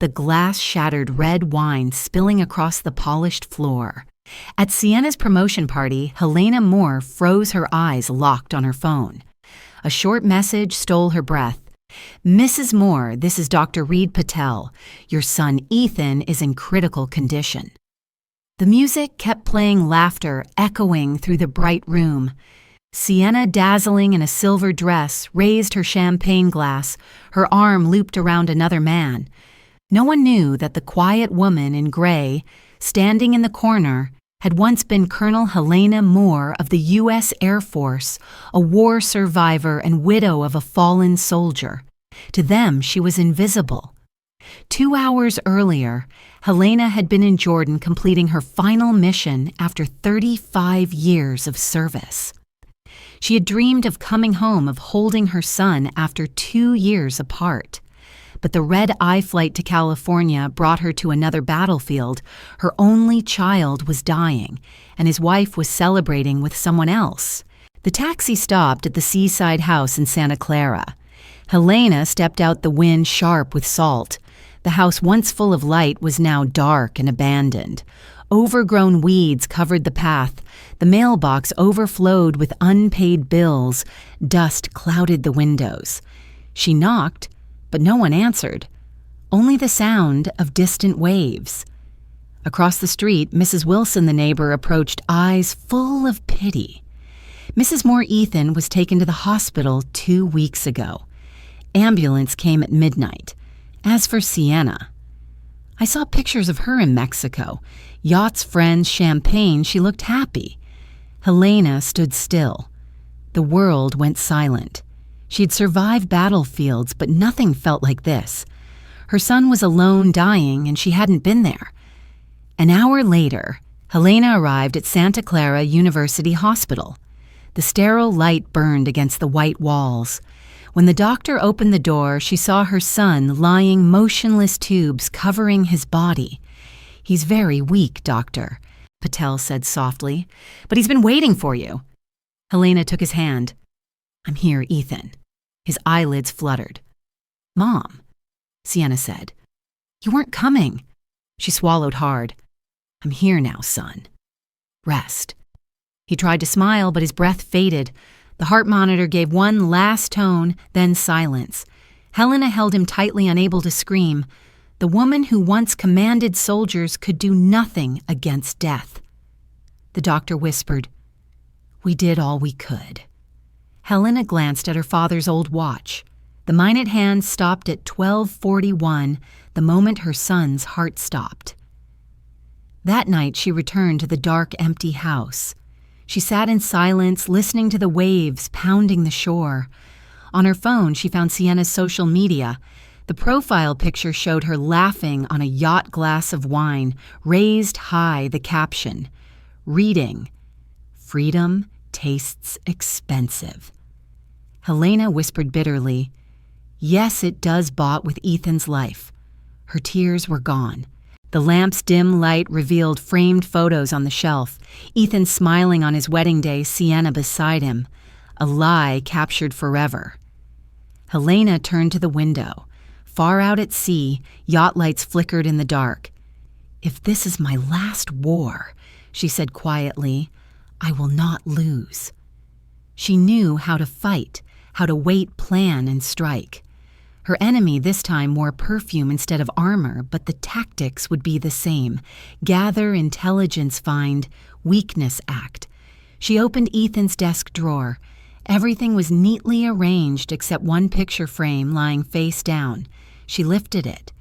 the glass-shattered red wine spilling across the polished floor. At Sienna's promotion party, Helena Moore froze her eyes locked on her phone. A short message stole her breath. "Mrs. Moore, this is Dr. Reed Patel. Your son Ethan is in critical condition." The music kept playing, laughter echoing through the bright room. Sienna, dazzling in a silver dress, raised her champagne glass, her arm looped around another man. No one knew that the quiet woman in gray, standing in the corner, had once been Colonel Helena Moore of the U.S. Air Force, a war survivor and widow of a fallen soldier. To them, she was invisible. 2 hours earlier, Helena had been in Jordan completing her final mission after 35 years of service. She had dreamed of coming home, of holding her son after 2 years apart. But the red-eye flight to California brought her to another battlefield. Her only child was dying, and his wife was celebrating with someone else. The taxi stopped at the seaside house in Santa Clara. Helena stepped out, the wind sharp with salt. The house, once full of light, was now dark and abandoned. Overgrown weeds covered the path. The mailbox overflowed with unpaid bills. Dust clouded the windows. She knocked, but no one answered. Only the sound of distant waves. Across the street, Mrs. Wilson, the neighbor, approached, eyes full of pity. Mrs. Moore Ethan was taken to the hospital 2 weeks ago. Ambulance came at midnight. As for Sienna, I saw pictures of her in Mexico. Yachts, friends, champagne. She looked happy. Helena stood still. The world went silent. She had survived battlefields, but nothing felt like this. Her son was alone, dying, and she hadn't been there. An hour later, Helena arrived at Santa Clara University Hospital. The sterile light burned against the white walls. When the doctor opened the door, she saw her son lying, motionless tubes covering his body. "He's very weak, doctor," Patel said softly, "but he's been waiting for you." Helena took his hand. "I'm here, Ethan." His eyelids fluttered. "Mom," Sienna said. "You weren't coming." She swallowed hard. "I'm here now, son. Rest." He tried to smile, but his breath faded. The heart monitor gave one last tone, then silence. Helena held him tightly, unable to scream. The woman who once commanded soldiers could do nothing against death. The doctor whispered, "We did all we could." Helena glanced at her father's old watch. The minute hand stopped at 12:41, the moment her son's heart stopped. That night she returned to the dark, empty house. She sat in silence, listening to the waves pounding the shore. On her phone, she found Sienna's social media. The profile picture showed her laughing on a yacht glass of wine, raised high, the caption, reading, "Freedom tastes expensive." Helena whispered bitterly, "Yes, it does, bought with Ethan's life." Her tears were gone. The lamp's dim light revealed framed photos on the shelf. Ethan smiling on his wedding day, Sienna beside him. A lie captured forever. Helena turned to the window. Far out at sea, yacht lights flickered in the dark. "If this is my last war," she said quietly, "I will not lose." She knew how to fight, how to wait, plan, and strike. Her enemy this time wore perfume instead of armor, but the tactics would be the same. Gather, intelligence find, weakness act. She opened Ethan's desk drawer. Everything was neatly arranged except one picture frame lying face down. She lifted it.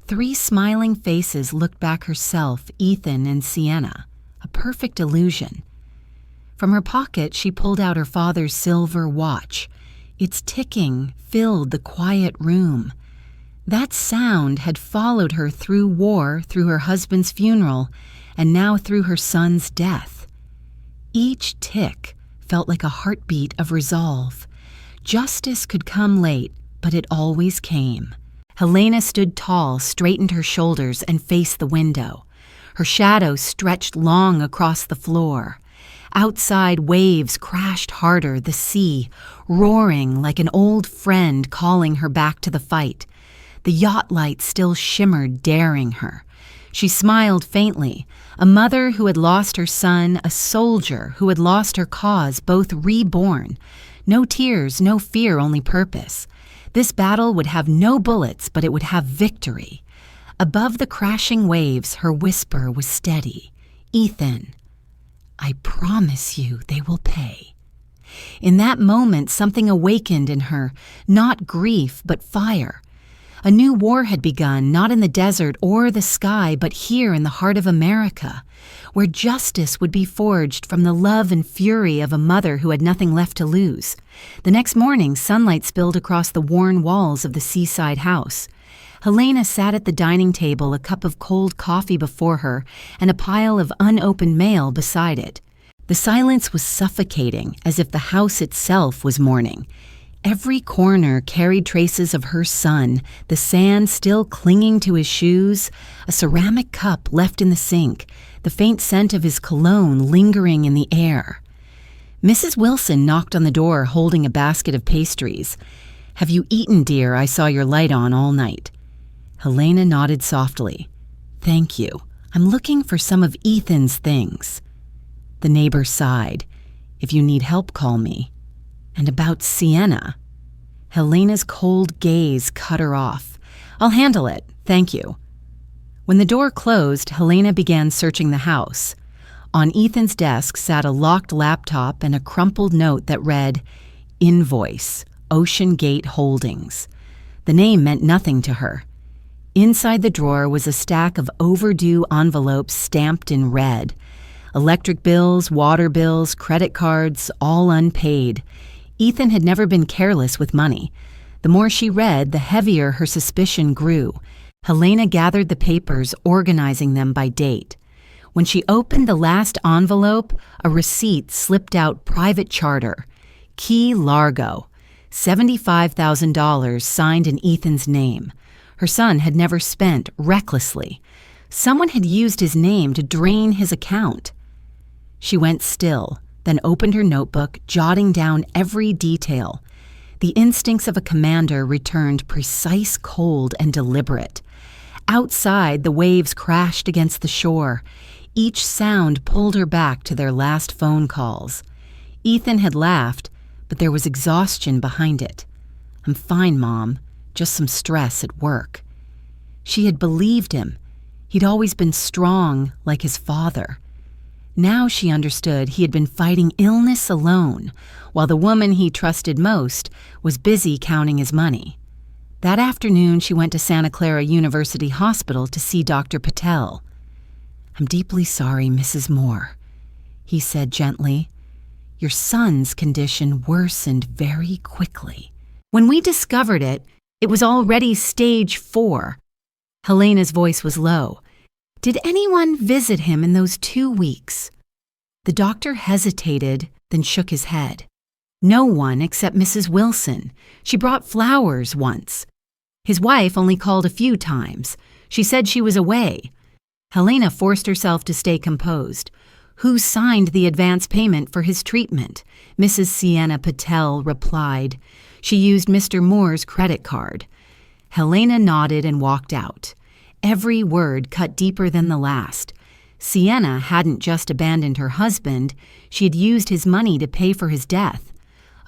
3 smiling faces looked back, herself, Ethan, and Sienna. A perfect illusion. From her pocket, she pulled out her father's silver watch. Its ticking filled the quiet room. That sound had followed her through war, through her husband's funeral, and now through her son's death. Each tick felt like a heartbeat of resolve. Justice could come late, but it always came. Helena stood tall, straightened her shoulders, and faced the window. Her shadow stretched long across the floor. Outside, waves crashed harder, the sea roaring like an old friend calling her back to the fight. The yacht light still shimmered, daring her. She smiled faintly, a mother who had lost her son, a soldier who had lost her cause, both reborn. No tears, no fear, only purpose. This battle would have no bullets, but it would have victory. Above the crashing waves, her whisper was steady. "Ethan, I promise you they will pay." In that moment, something awakened in her, not grief, but fire. A new war had begun, not in the desert or the sky, but here in the heart of America, where justice would be forged from the love and fury of a mother who had nothing left to lose. The next morning, sunlight spilled across the worn walls of the seaside house. Helena sat at the dining table, a cup of cold coffee before her and a pile of unopened mail beside it. The silence was suffocating, as if the house itself was mourning. Every corner carried traces of her son, the sand still clinging to his shoes, a ceramic cup left in the sink, the faint scent of his cologne lingering in the air. Mrs. Wilson knocked on the door, holding a basket of pastries. "Have you eaten, dear? I saw your light on all night." Helena nodded softly. "Thank you. I'm looking for some of Ethan's things." The neighbor sighed. "If you need help, call me." "And about Sienna?" Helena's cold gaze cut her off. "I'll handle it, thank you." When the door closed, Helena began searching the house. On Ethan's desk sat a locked laptop and a crumpled note that read, "Invoice, Ocean Gate Holdings." The name meant nothing to her. Inside the drawer was a stack of overdue envelopes stamped in red. Electric bills, water bills, credit cards, all unpaid. Ethan had never been careless with money. The more she read, the heavier her suspicion grew. Helena gathered the papers, organizing them by date. When she opened the last envelope, a receipt slipped out: private charter. Key Largo. $75,000 signed in Ethan's name. Her son had never spent recklessly. Someone had used his name to drain his account. She went still, then opened her notebook, jotting down every detail. The instincts of a commander returned, precise, cold, and deliberate. Outside, the waves crashed against the shore. Each sound pulled her back to their last phone calls. Ethan had laughed, but there was exhaustion behind it. "I'm fine, Mom. Just some stress at work." She had believed him. He'd always been strong, like his father. Now she understood he had been fighting illness alone, while the woman he trusted most was busy counting his money. That afternoon, she went to Santa Clara University Hospital to see Dr. Patel. "I'm deeply sorry, Mrs. Moore," he said gently. "Your son's condition worsened very quickly. When we discovered it, it was already stage 4. Helena's voice was low. "Did anyone visit him in those 2 weeks?" The doctor hesitated, then shook his head. "No one except Mrs. Wilson. She brought flowers once. His wife only called a few times. She said she was away." Helena forced herself to stay composed. "Who signed the advance payment for his treatment?" Mrs. Sienna Patel replied. "She used Mr. Moore's credit card." Helena nodded and walked out. Every word cut deeper than the last. Sienna hadn't just abandoned her husband, she had used his money to pay for his death.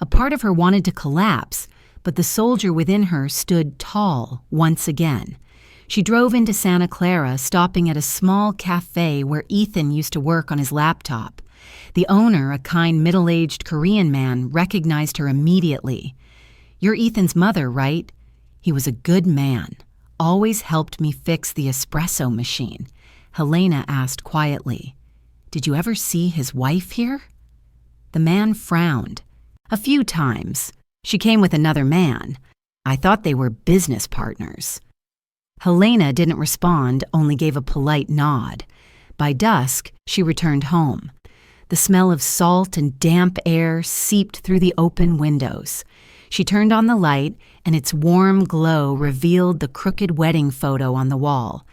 A part of her wanted to collapse, but the soldier within her stood tall once again. She drove into Santa Clara, stopping at a small cafe where Ethan used to work on his laptop. The owner, a kind middle-aged Korean man, recognized her immediately. "You're Ethan's mother, right?" He was a good man. "Always helped me fix the espresso machine." Helena asked quietly, "Did you ever see his wife here?" The man frowned. "A few times. She came with another man. I thought they were business partners." Helena didn't respond, only gave a polite nod. By dusk, she returned home. The smell of salt and damp air seeped through the open windows. She turned on the light, and its warm glow revealed the crooked wedding photo on the wall.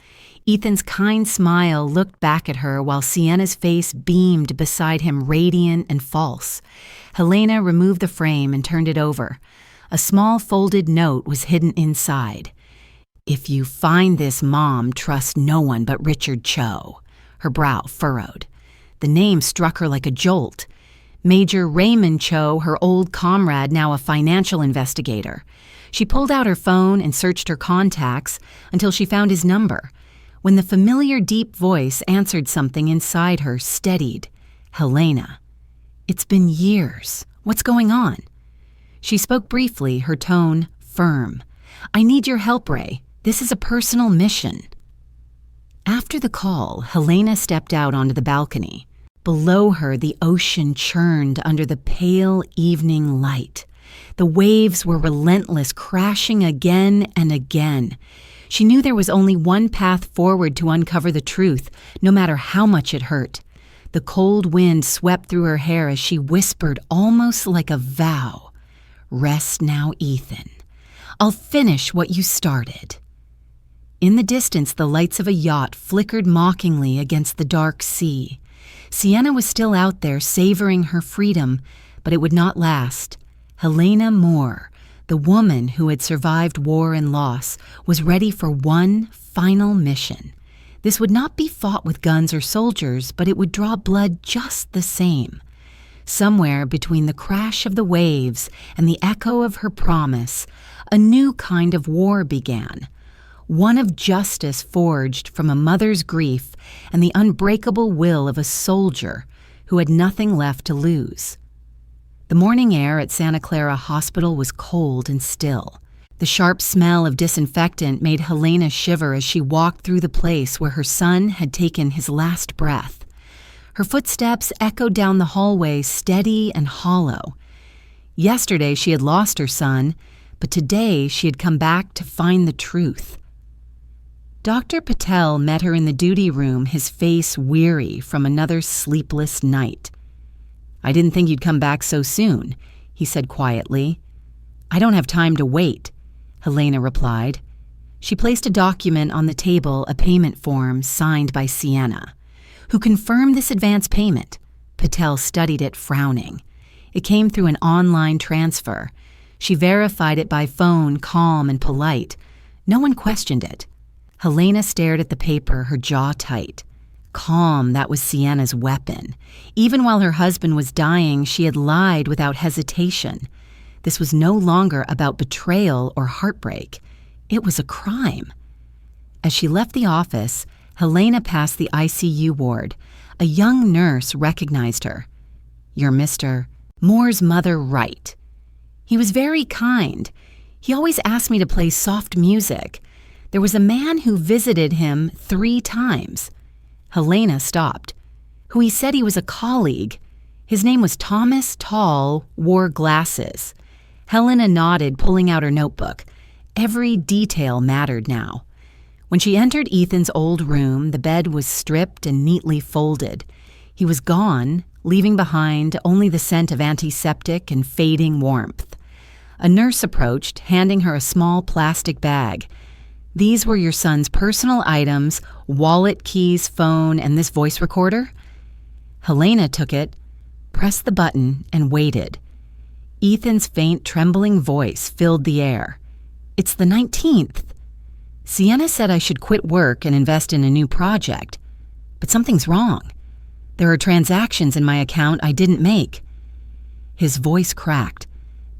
Ethan's kind smile looked back at her while Sienna's face beamed beside him, radiant and false. Helena removed the frame and turned it over. A small folded note was hidden inside. "If you find this mom, trust no one but Richard Cho." Her brow furrowed. The name struck her like a jolt. Major Raymond Cho, her old comrade, now a financial investigator. She pulled out her phone and searched her contacts until she found his number. When the familiar deep voice answered, something inside her steadied. "Helena." "It's been years. What's going on?" She spoke briefly, her tone firm. "I need your help, Ray. This is a personal mission." After the call, Helena stepped out onto the balcony. Below her, the ocean churned under the pale evening light. The waves were relentless, crashing again and again. She knew there was only one path forward to uncover the truth, no matter how much it hurt. The cold wind swept through her hair as she whispered, almost like a vow, "Rest now, Ethan. I'll finish what you started." In the distance, the lights of a yacht flickered mockingly against the dark sea. Sienna was still out there, savoring her freedom, but it would not last. Helena Moore, the woman who had survived war and loss, was ready for one final mission. This would not be fought with guns or soldiers, but it would draw blood just the same. Somewhere between the crash of the waves and the echo of her promise, a new kind of war began. One of justice forged from a mother's grief and the unbreakable will of a soldier who had nothing left to lose. The morning air at Santa Clara Hospital was cold and still. The sharp smell of disinfectant made Helena shiver as she walked through the place where her son had taken his last breath. Her footsteps echoed down the hallway, steady and hollow. Yesterday she had lost her son, but today she had come back to find the truth. Dr. Patel met her in the duty room, his face weary from another sleepless night. "I didn't think you'd come back so soon," he said quietly. "I don't have time to wait," Helena replied. She placed a document on the table, a payment form signed by Sienna. "Who confirmed this advance payment?" Patel studied it, frowning. It came through an online transfer. She verified it by phone, calm and polite. No one questioned it. Helena stared at the paper, her jaw tight. Calm, that was Sienna's weapon. Even while her husband was dying, she had lied without hesitation. This was no longer about betrayal or heartbreak. It was a crime. As she left the office, Helena passed the ICU ward. A young nurse recognized her. "You're Mr. Moore's mother, right?" He was very kind. He always asked me to play soft music. There was a man who visited him 3 times. Helena stopped. Who he said he was a colleague. His name was Thomas Tall, wore glasses. Helena nodded, pulling out her notebook. Every detail mattered now. When she entered Ethan's old room, the bed was stripped and neatly folded. He was gone, leaving behind only the scent of antiseptic and fading warmth. A nurse approached, handing her a small plastic bag. "These were your son's personal items, wallet, keys, phone, and this voice recorder?" Helena took it, pressed the button, and waited. Ethan's faint, trembling voice filled the air. "It's the 19th. Sienna said I should quit work and invest in a new project. But something's wrong. There are transactions in my account I didn't make." His voice cracked.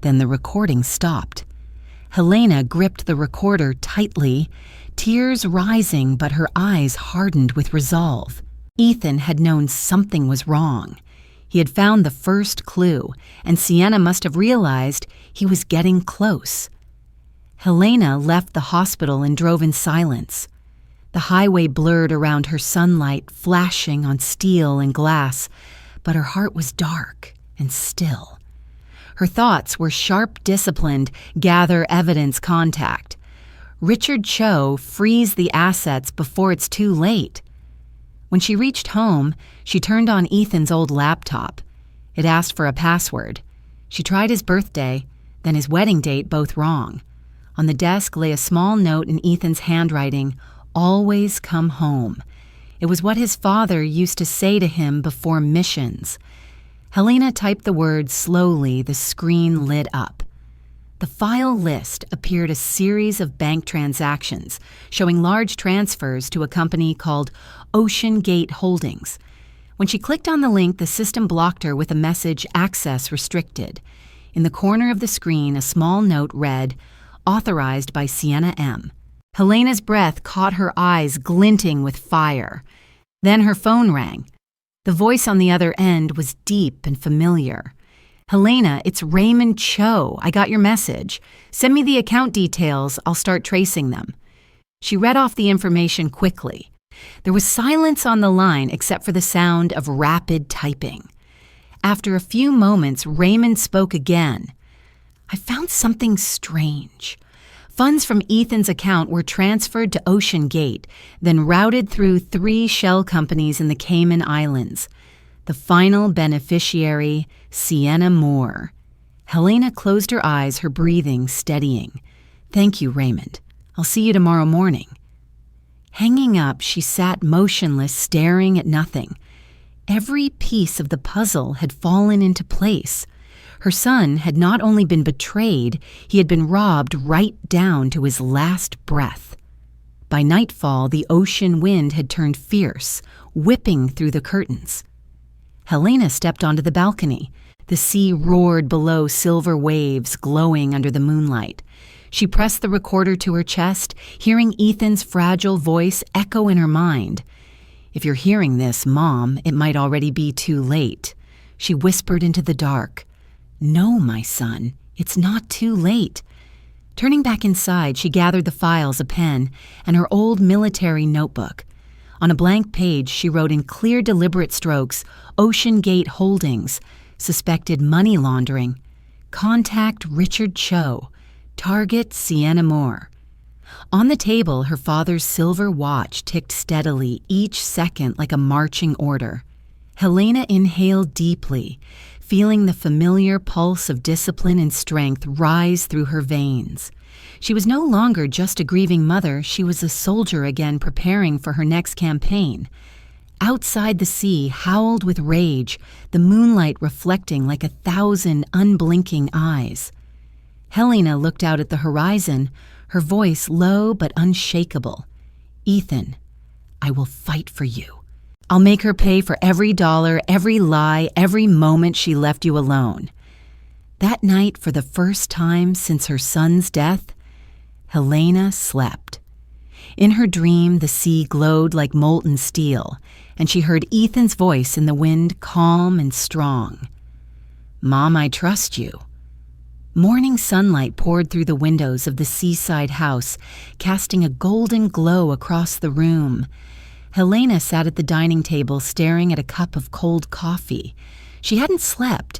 Then the recording stopped. Helena gripped the recorder tightly, tears rising, but her eyes hardened with resolve. Ethan had known something was wrong. He had found the first clue, and Sienna must have realized he was getting close. Helena left the hospital and drove in silence. The highway blurred around her, sunlight flashing on steel and glass, but her heart was dark and still. Her thoughts were sharp, disciplined, gather evidence, contact. Richard Cho, freeze the assets before it's too late. When she reached home, she turned on Ethan's old laptop. It asked for a password. She tried his birthday, then his wedding date, both wrong. On the desk lay a small note in Ethan's handwriting, "Always come home." It was what his father used to say to him before missions. Helena typed the words slowly. The screen lit up. The file list appeared a series of bank transactions showing large transfers to a company called Ocean Gate Holdings. When she clicked on the link, the system blocked her with a message, "Access restricted." In the corner of the screen, a small note read, "Authorized by Sienna M." Helena's breath caught her eyes glinting with fire. Then her phone rang. The voice on the other end was deep and familiar. "Helena, it's Raymond Cho. I got your message. Send me the account details. I'll start tracing them." She read off the information quickly. There was silence on the line except for the sound of rapid typing. After a few moments, Raymond spoke again. "I found something strange. Funds from Ethan's account were transferred to Ocean Gate, then routed through 3 shell companies in the Cayman Islands. The final beneficiary, Sienna Moore." Helena closed her eyes, her breathing steadying. "Thank you, Raymond. I'll see you tomorrow morning." Hanging up, she sat motionless, staring at nothing. Every piece of the puzzle had fallen into place. Her son had not only been betrayed, he had been robbed right down to his last breath. By nightfall, the ocean wind had turned fierce, whipping through the curtains. Helena stepped onto the balcony. The sea roared below, silver waves glowing under the moonlight. She pressed the recorder to her chest, hearing Ethan's fragile voice echo in her mind. "If you're hearing this, Mom, it might already be too late." She whispered into the dark. "No, my son, it's not too late." Turning back inside, she gathered the files, a pen, and her old military notebook. On a blank page, she wrote in clear, deliberate strokes, "Ocean Gate Holdings, suspected money laundering. Contact Richard Cho. Target Sienna Moore." On the table, her father's silver watch ticked steadily, each second like a marching order. Helena inhaled deeply, feeling the familiar pulse of discipline and strength rise through her veins. She was no longer just a grieving mother, she was a soldier again preparing for her next campaign. Outside, the sea howled with rage, the moonlight reflecting like 1,000 unblinking eyes. Helena looked out at the horizon, her voice low but unshakable. "Ethan, I will fight for you. I'll make her pay for every dollar, every lie, every moment she left you alone." That night, for the first time since her son's death, Helena slept. In her dream, the sea glowed like molten steel, and she heard Ethan's voice in the wind, calm and strong. "Mom, I trust you." Morning sunlight poured through the windows of the seaside house, casting a golden glow across the room. Helena sat at the dining table staring at a cup of cold coffee. She hadn't slept.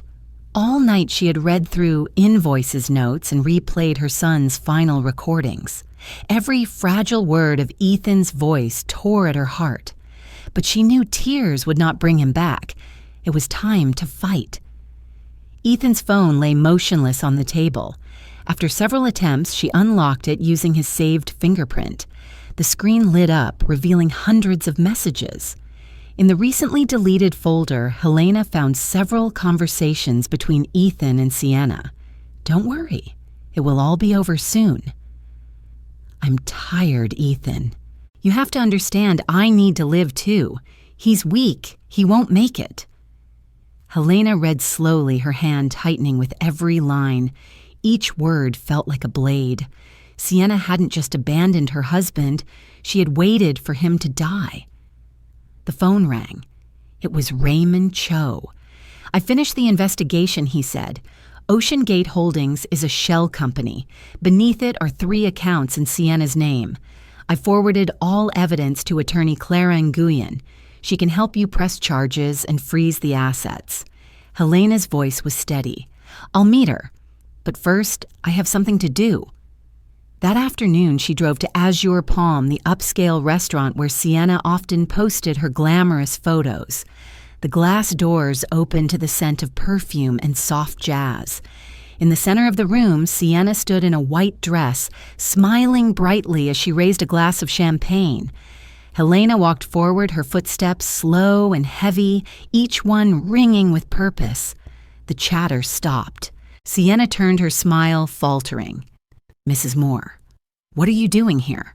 All night she had read through invoices notes and replayed her son's final recordings. Every fragile word of Ethan's voice tore at her heart. But she knew tears would not bring him back. It was time to fight. Ethan's phone lay motionless on the table. After several attempts, she unlocked it using his saved fingerprint. The screen lit up, revealing hundreds of messages. In the recently deleted folder, Helena found several conversations between Ethan and Sienna. "Don't worry, it will all be over soon." "I'm tired, Ethan. You have to understand I need to live too. He's weak. He won't make it." Helena read slowly, her hand tightening with every line. Each word felt like a blade. Sienna hadn't just abandoned her husband, she had waited for him to die. The phone rang. It was Raymond Cho. "I finished the investigation," he said. "Ocean Gate Holdings is a shell company. Beneath it are 3 accounts in Sienna's name. I forwarded all evidence to attorney Clara Nguyen. She can help you press charges and freeze the assets." Helena's voice was steady. "I'll meet her. But first, I have something to do." That afternoon, she drove to Azure Palm, the upscale restaurant where Sienna often posted her glamorous photos. The glass doors opened to the scent of perfume and soft jazz. In the center of the room, Sienna stood in a white dress, smiling brightly as she raised a glass of champagne. Helena walked forward, her footsteps slow and heavy, each one ringing with purpose. The chatter stopped. Sienna turned her smile, faltering. "Mrs. Moore, what are you doing here?"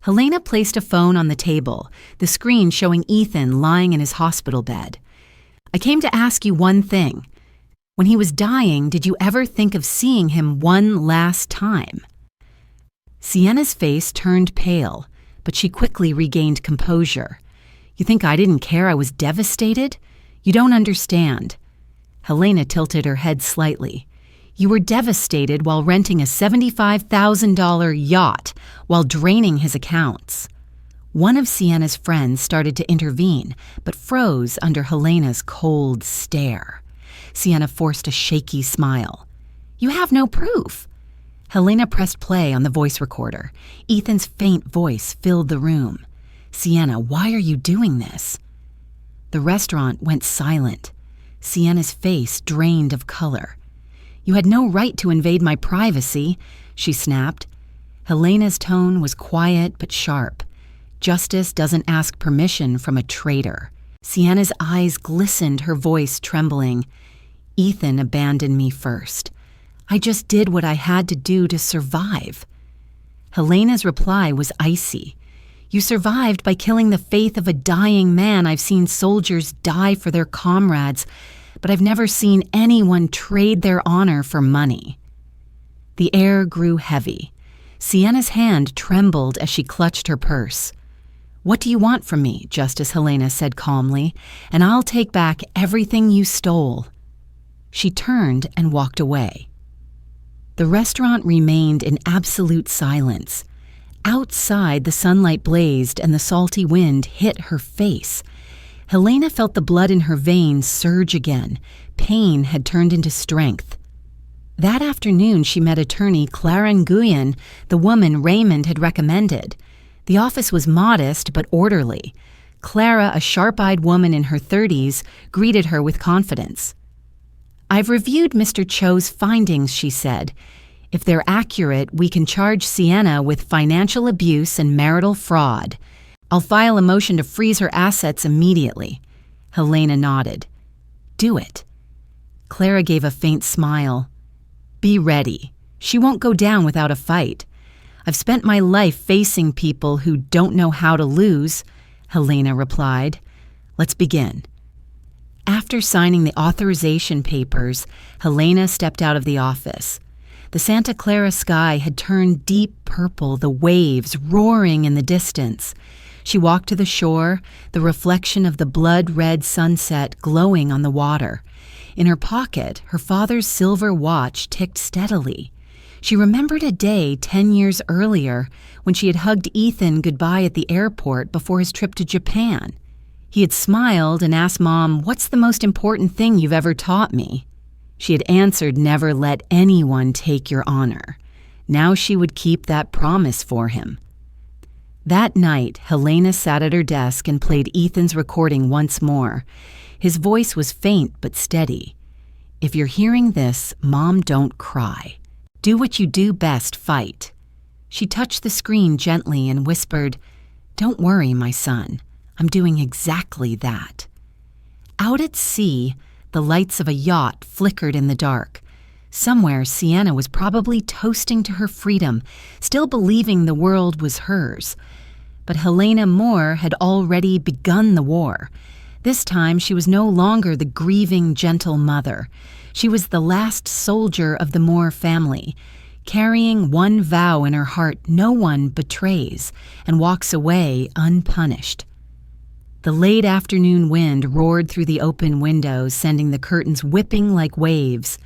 Helena placed a phone on the table, the screen showing Ethan lying in his hospital bed. "I came to ask you one thing. When he was dying, did you ever think of seeing him one last time?" Sienna's face turned pale, but she quickly regained composure. "You think I didn't care I was devastated? You don't understand." Helena tilted her head slightly. "You were devastated while renting a $75,000 yacht while draining his accounts." One of Sienna's friends started to intervene, but froze under Helena's cold stare. Sienna forced a shaky smile. "You have no proof." Helena pressed play on the voice recorder. Ethan's faint voice filled the room. "Sienna, why are you doing this?" The restaurant went silent. Sienna's face drained of color. "You had no right to invade my privacy," she snapped. Helena's tone was quiet but sharp. Justice doesn't ask permission from a traitor. Sienna's eyes glistened, her voice trembling. "Ethan abandoned me first. I just did what I had to do to survive." Helena's reply was icy. "You survived by killing the faith of a dying man. I've seen soldiers die for their comrades, but I've never seen anyone trade their honor for money." The air grew heavy. Sienna's hand trembled as she clutched her purse. "What do you want from me?" Justice Helena said calmly, "and I'll take back everything you stole." She turned and walked away. The restaurant remained in absolute silence. Outside, the sunlight blazed and the salty wind hit her face. Helena felt the blood in her veins surge again. Pain had turned into strength. That afternoon, she met attorney Clara Nguyen, the woman Raymond had recommended. The office was modest but orderly. Clara, a sharp-eyed woman in her 30s, greeted her with confidence. "I've reviewed Mr. Cho's findings," she said. "If they're accurate, we can charge Sienna with financial abuse and marital fraud. I'll file a motion to freeze her assets immediately." Helena nodded. "Do it." Clara gave a faint smile. "Be ready. She won't go down without a fight. I've spent my life facing people who don't know how to lose," Helena replied. "Let's begin." After signing the authorization papers, Helena stepped out of the office. The Santa Clara sky had turned deep purple, the waves roaring in the distance. She walked to the shore, the reflection of the blood-red sunset glowing on the water. In her pocket, her father's silver watch ticked steadily. She remembered a day 10 years earlier when she had hugged Ethan goodbye at the airport before his trip to Japan. He had smiled and asked Mom, "What's the most important thing you've ever taught me?" She had answered, "Never let anyone take your honor." Now she would keep that promise for him. That night, Helena sat at her desk and played Ethan's recording once more. His voice was faint but steady. "If you're hearing this, Mom, don't cry. Do what you do best, fight." She touched the screen gently and whispered, "Don't worry, my son. I'm doing exactly that." Out at sea, the lights of a yacht flickered in the dark. Somewhere, Sienna was probably toasting to her freedom, still believing the world was hers. But Helena Moore had already begun the war. This time, she was no longer the grieving, gentle mother. She was the last soldier of the Moore family, carrying one vow in her heart: no one betrays and walks away unpunished. The late afternoon wind roared through the open windows, sending the curtains whipping like waves.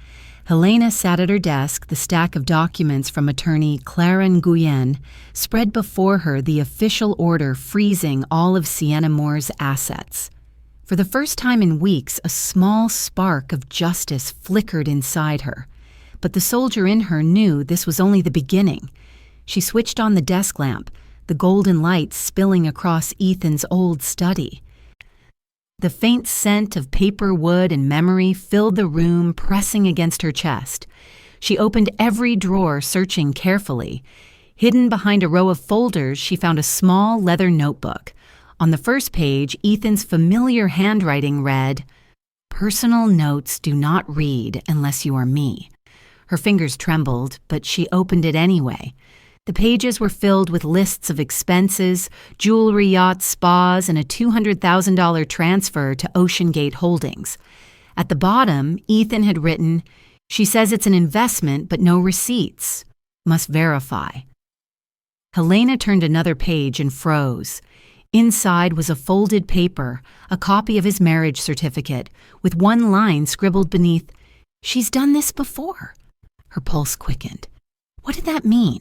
Helena sat at her desk, the stack of documents from attorney Clara Nguyen spread before her, the official order freezing all of Sienna Moore's assets. For the first time in weeks, a small spark of justice flickered inside her. But the soldier in her knew this was only the beginning. She switched on the desk lamp, the golden light spilling across Ethan's old study. The faint scent of paper, wood, and memory filled the room, pressing against her chest. She opened every drawer, searching carefully. Hidden behind a row of folders, she found a small leather notebook. On the first page, Ethan's familiar handwriting read, Personal notes do not read unless you are me. Her fingers trembled, but she opened it anyway. The pages were filled with lists of expenses, jewelry, yachts, spas, and a $200,000 transfer to Ocean Gate Holdings. At the bottom, Ethan had written, "She says it's an investment, but no receipts. Must verify." Helena turned another page and froze. Inside was a folded paper, a copy of his marriage certificate, with one line scribbled beneath, "She's done this before." Her pulse quickened. What did that mean?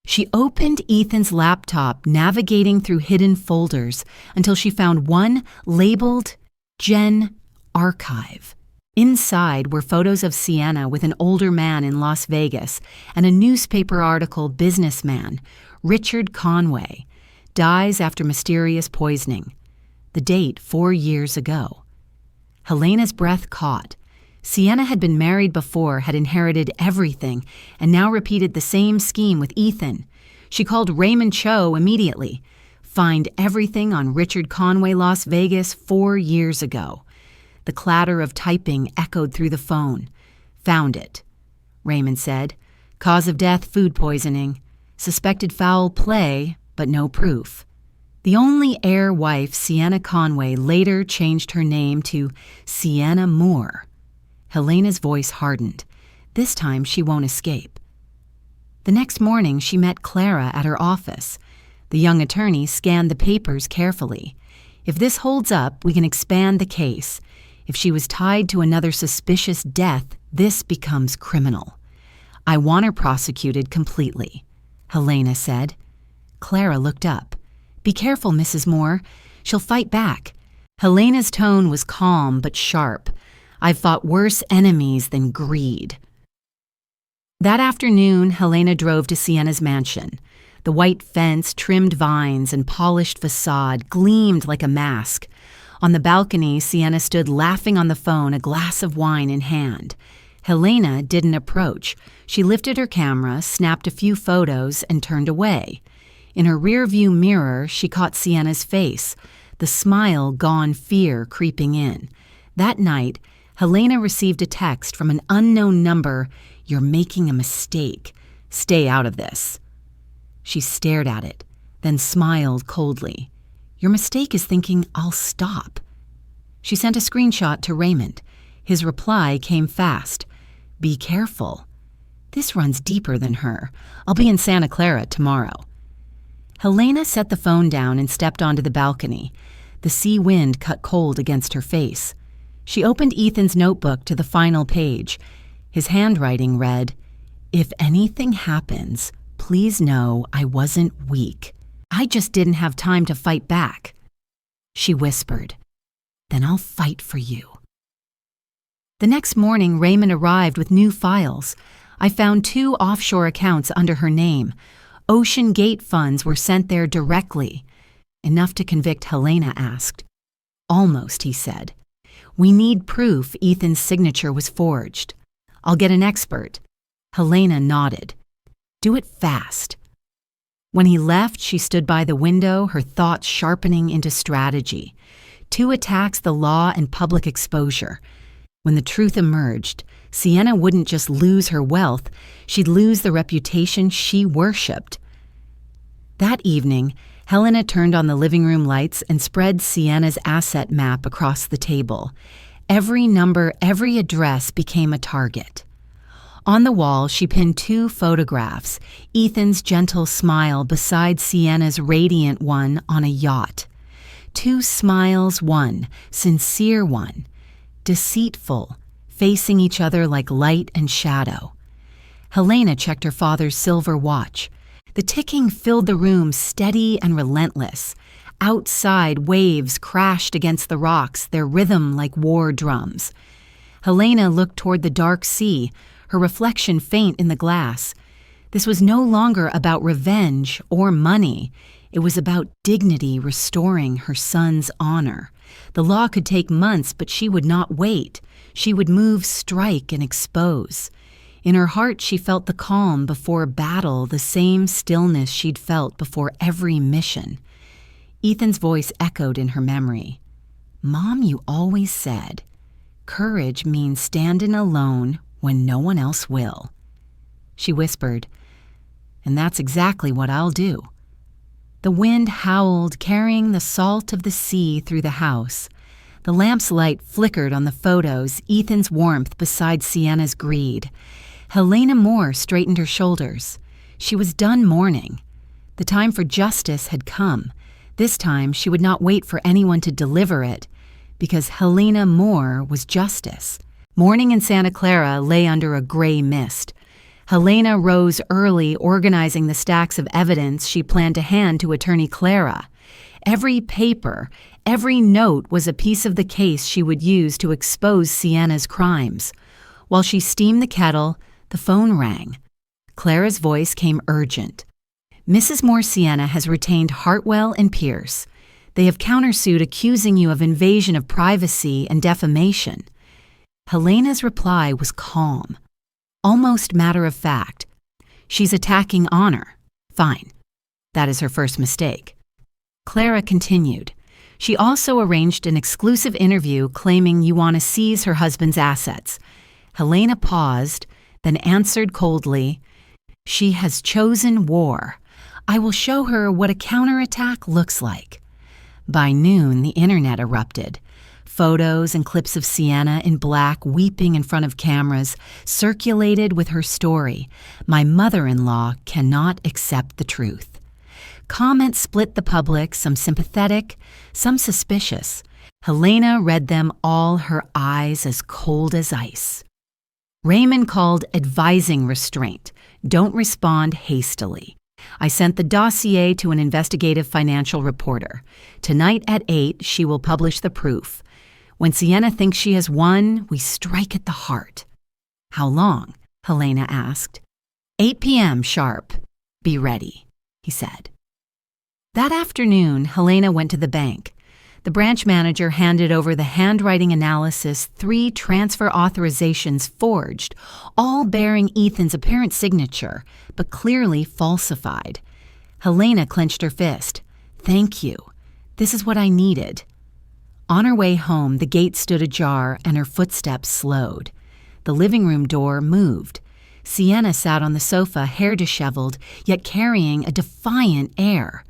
She opened Ethan's laptop, navigating through hidden folders until she found one labeled Jen Archive. Inside were photos of Sienna with an older man in Las Vegas and a newspaper article, "Businessman, Richard Conway, dies after mysterious poisoning." The date 4 years ago. Helena's breath caught. Sienna had been married before, had inherited everything, and now repeated the same scheme with Ethan. She called Raymond Cho immediately. Find everything on Richard Conway, Las Vegas 4 years ago. The clatter of typing echoed through the phone. "Found it," Raymond said. "Cause of death, food poisoning. Suspected foul play, but no proof." The only heir wife, Sienna Conway, later changed her name to Sienna Moore. Helena's voice hardened. This time she won't escape. The next morning she met Clara at her office. The young attorney scanned the papers carefully. "If this holds up, we can expand the case. If she was tied to another suspicious death, this becomes criminal. I want her prosecuted completely," Helena said. Clara looked up. "Be careful, Mrs. Moore. She'll fight back." Helena's tone was calm but sharp. "I've fought worse enemies than greed." That afternoon, Helena drove to Sienna's mansion. The white fence, trimmed vines, and polished facade gleamed like a mask. On the balcony, Sienna stood laughing on the phone, a glass of wine in hand. Helena didn't approach. She lifted her camera, snapped a few photos, and turned away. In her rearview mirror, she caught Sienna's face, the smile gone, fear creeping in. That night, Helena received a text from an unknown number, "You're making a mistake. Stay out of this." She stared at it, then smiled coldly. "Your mistake is thinking I'll stop." She sent a screenshot to Raymond. His reply came fast. "Be careful. This runs deeper than her. I'll be in Santa Clara tomorrow." Helena set the phone down and stepped onto the balcony. The sea wind cut cold against her face. She opened Ethan's notebook to the final page. His handwriting read, "If anything happens, please know I wasn't weak. I just didn't have time to fight back." She whispered, "Then I'll fight for you." The next morning, Raymond arrived with new files. I found 2 offshore accounts under her name. Ocean Gate funds were sent there directly. "Enough to convict?" Helena asked. "Almost," he said. "We need proof Ethan's signature was forged. I'll get an expert." Helena nodded. "Do it fast." When he left, she stood by the window, her thoughts sharpening into strategy. 2 attacks, the law and public exposure. When the truth emerged, Sienna wouldn't just lose her wealth, she'd lose the reputation she worshipped. That evening, Helena turned on the living room lights and spread Sienna's asset map across the table. Every number, every address became a target. On the wall, she pinned 2 photographs, Ethan's gentle smile beside Sienna's radiant one on a yacht. 2 smiles, one, sincere one, deceitful, facing each other like light and shadow. Helena checked her father's silver watch. The ticking filled the room, steady and relentless. Outside, waves crashed against the rocks, their rhythm like war drums. Helena looked toward the dark sea, her reflection faint in the glass. This was no longer about revenge or money. It was about dignity restoring her son's honor. The law could take months, but she would not wait. She would move, strike, and expose. In her heart, she felt the calm before battle, the same stillness she'd felt before every mission. Ethan's voice echoed in her memory. "Mom, you always said." Courage means standing alone when no one else will. She whispered, "And that's exactly what I'll do." The wind howled, carrying the salt of the sea through the house. The lamp's light flickered on the photos, Ethan's warmth beside Sienna's greed. Helena Moore straightened her shoulders. She was done mourning. The time for justice had come. This time she would not wait for anyone to deliver it, because Helena Moore was justice. Morning in Santa Clara lay under a gray mist. Helena rose early, organizing the stacks of evidence she planned to hand to Attorney Clara. Every paper, every note was a piece of the case she would use to expose Sienna's crimes. While she steamed the kettle, the phone rang. Clara's voice came urgent. "Mrs. Moore Sienna has retained Hartwell and Pierce. They have countersued accusing you of invasion of privacy and defamation." Helena's reply was calm, almost matter of fact. "She's attacking honor. Fine. That is her first mistake." Clara continued. "She also arranged an exclusive interview claiming you want to seize her husband's assets." Helena paused, then answered coldly, "She has chosen war. I will show her what a counterattack looks like." By noon, the internet erupted. Photos and clips of Sienna in black weeping in front of cameras circulated with her story, "My mother-in-law cannot accept the truth." Comments split the public, some sympathetic, some suspicious. Helena read them all, her eyes as cold as ice. Raymond called advising restraint. Don't respond hastily. I sent the dossier to an investigative financial reporter. Tonight at 8, she will publish the proof. When Sienna thinks she has won, we strike at the heart. How long? Helena asked. 8 p.m. sharp. Be ready, he said. That afternoon, Helena went to the bank. The branch manager handed over the handwriting analysis, 3 transfer authorizations forged, all bearing Ethan's apparent signature, but clearly falsified. Helena clenched her fist. Thank you. This is what I needed. On her way home, the gate stood ajar and her footsteps slowed. The living room door moved. Sienna sat on the sofa, hair disheveled, yet carrying a defiant air.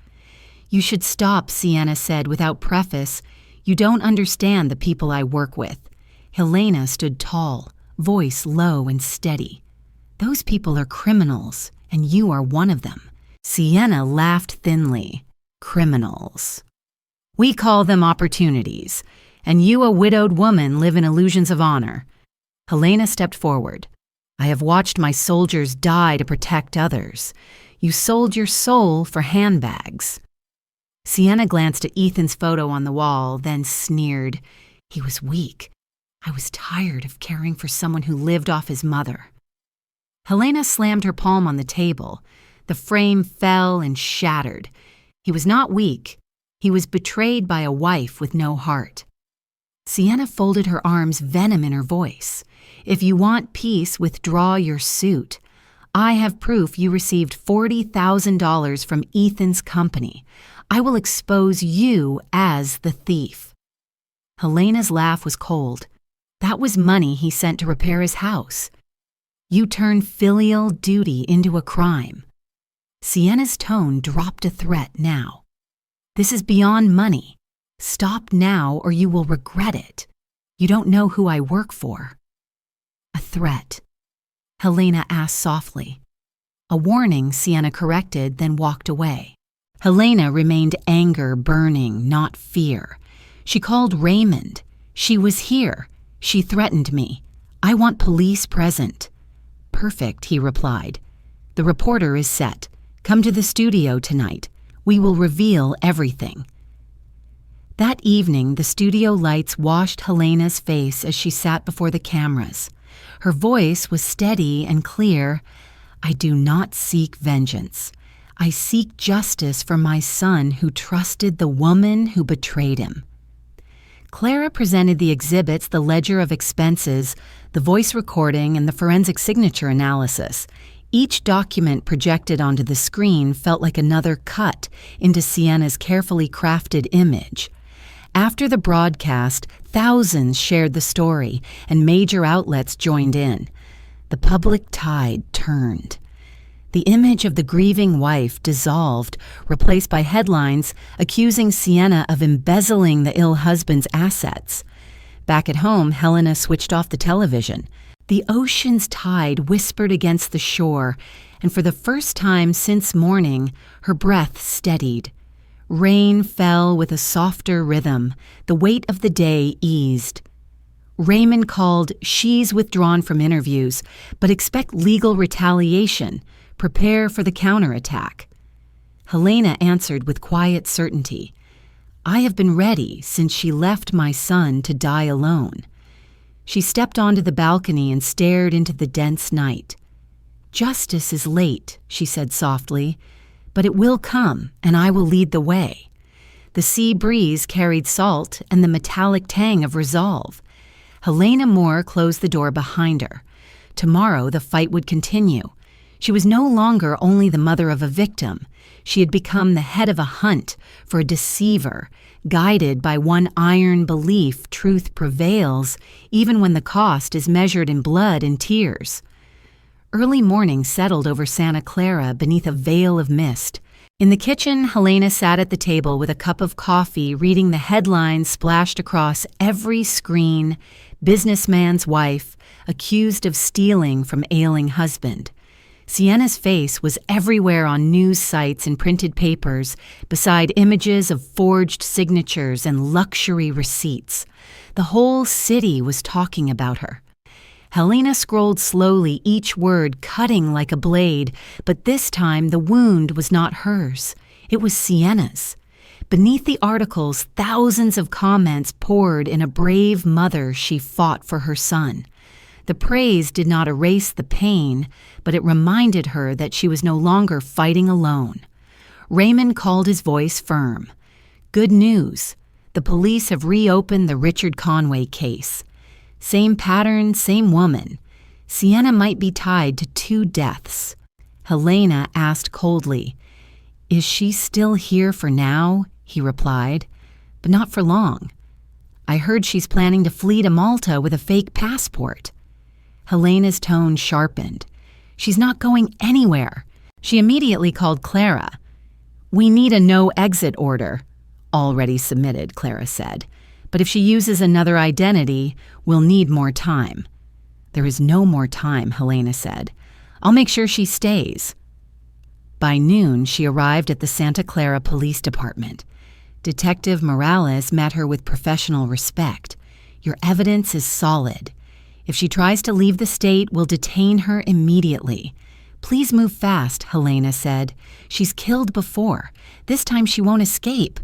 You should stop, Sienna said without preface. You don't understand the people I work with. Helena stood tall, voice low and steady. Those people are criminals, and you are one of them. Sienna laughed thinly. Criminals. We call them opportunities, and you, a widowed woman, live in illusions of honor. Helena stepped forward. I have watched my soldiers die to protect others. You sold your soul for handbags. Sienna glanced at Ethan's photo on the wall, then sneered. He was weak. I was tired of caring for someone who lived off his mother. Helena slammed her palm on the table. The frame fell and shattered. He was not weak. He was betrayed by a wife with no heart. Sienna folded her arms, venom in her voice. If you want peace, withdraw your suit. I have proof you received $40,000 from Ethan's company. I will expose you as the thief. Helena's laugh was cold. That was money he sent to repair his house. You turned filial duty into a crime. Sienna's tone dropped a threat now. This is beyond money. Stop now or you will regret it. You don't know who I work for. A threat. Helena asked softly. A warning, Sienna corrected, then walked away. Helena remained anger burning, not fear. She called Raymond. She was here. She threatened me. I want police present. Perfect, he replied. The reporter is set. Come to the studio tonight. We will reveal everything. That evening, the studio lights washed Helena's face as she sat before the cameras. Her voice was steady and clear. I do not seek vengeance. I seek justice for my son who trusted the woman who betrayed him. Clara presented the exhibits, the ledger of expenses, the voice recording, and the forensic signature analysis. Each document projected onto the screen felt like another cut into Sienna's carefully crafted image. After the broadcast, Thousands shared the story, and major outlets joined in. The public tide turned. The image of the grieving wife dissolved, replaced by headlines accusing Sienna of embezzling the ill husband's assets. Back at home, Helena switched off the television. The ocean's tide whispered against the shore, and for the first time since morning, her breath steadied. Rain fell with a softer rhythm. The weight of the day eased. Raymond called, "She's withdrawn from interviews, but expect legal retaliation. Prepare for the counterattack." Helena answered with quiet certainty, "I have been ready since she left my son to die alone." She stepped onto the balcony and stared into the dense night. "Justice is late," she said softly, "but it will come, and I will lead the way." The sea breeze carried salt and the metallic tang of resolve. Helena Moore closed the door behind her. Tomorrow the fight would continue. She was no longer only the mother of a victim. She had become the head of a hunt for a deceiver, guided by one iron belief: truth prevails, even when the cost is measured in blood and tears. Early morning settled over Santa Clara beneath a veil of mist. In the kitchen, Helena sat at the table with a cup of coffee, reading the headlines splashed across every screen: businessman's wife accused of stealing from ailing husband. Sienna's face was everywhere on news sites and printed papers, beside images of forged signatures and luxury receipts. The whole city was talking about her. Helena scrolled slowly, each word cutting like a blade, but this time the wound was not hers. It was Sienna's. Beneath the articles, thousands of comments poured in a brave mother she fought for her son. The praise did not erase the pain, but it reminded her that she was no longer fighting alone. Raymond called, his voice firm. "Good news. The police have reopened the Richard Conway case. Same pattern, same woman. Sienna might be tied to 2 deaths." Helena asked coldly, "Is she still here for now?" He replied, "But not for long. I heard she's planning to flee to Malta with a fake passport." Helena's tone sharpened. "She's not going anywhere." She immediately called Clara. "We need a no-exit order." "Already submitted," Clara said. "But if she uses another identity, we'll need more time." "There is no more time," Helena said. "I'll make sure she stays." By noon, she arrived at the Santa Clara Police Department. Detective Morales met her with professional respect. "Your evidence is solid. If she tries to leave the state, we'll detain her immediately." "Please move fast," Helena said. "She's killed before. This time she won't escape."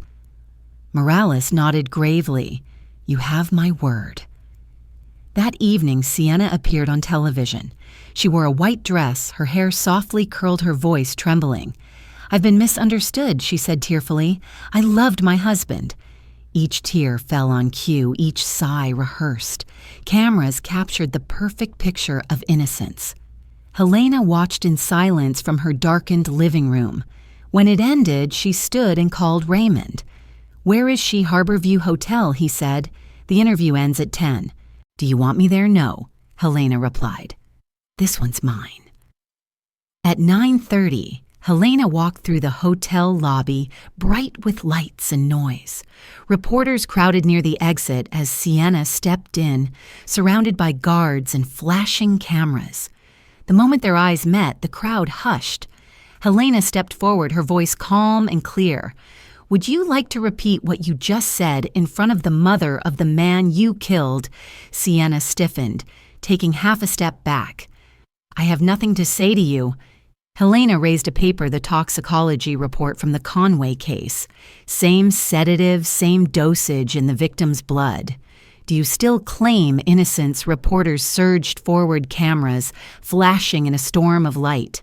Morales nodded gravely. "You have my word." That evening, Sienna appeared on television. She wore a white dress, her hair softly curled, her voice trembling. "I've been misunderstood," she said tearfully. "I loved my husband." Each tear fell on cue, each sigh rehearsed. Cameras captured the perfect picture of innocence. Helena watched in silence from her darkened living room. When it ended, she stood and called Raymond. "Where is she? Harborview Hotel," he said. "The interview ends at 10. "Do you want me there?" "No," Helena replied. "This one's mine." At 9:30, Helena walked through the hotel lobby, bright with lights and noise. Reporters crowded near the exit as Sienna stepped in, surrounded by guards and flashing cameras. The moment their eyes met, the crowd hushed. Helena stepped forward, her voice calm and clear. "Would you like to repeat what you just said in front of the mother of the man you killed?" Sienna stiffened, taking half a step back. "I have nothing to say to you." Helena raised a paper, the toxicology report from the Conway case. Same sedative, same dosage in the victim's blood. "Do you still claim innocence?" Reporters surged forward, cameras flashing in a storm of light.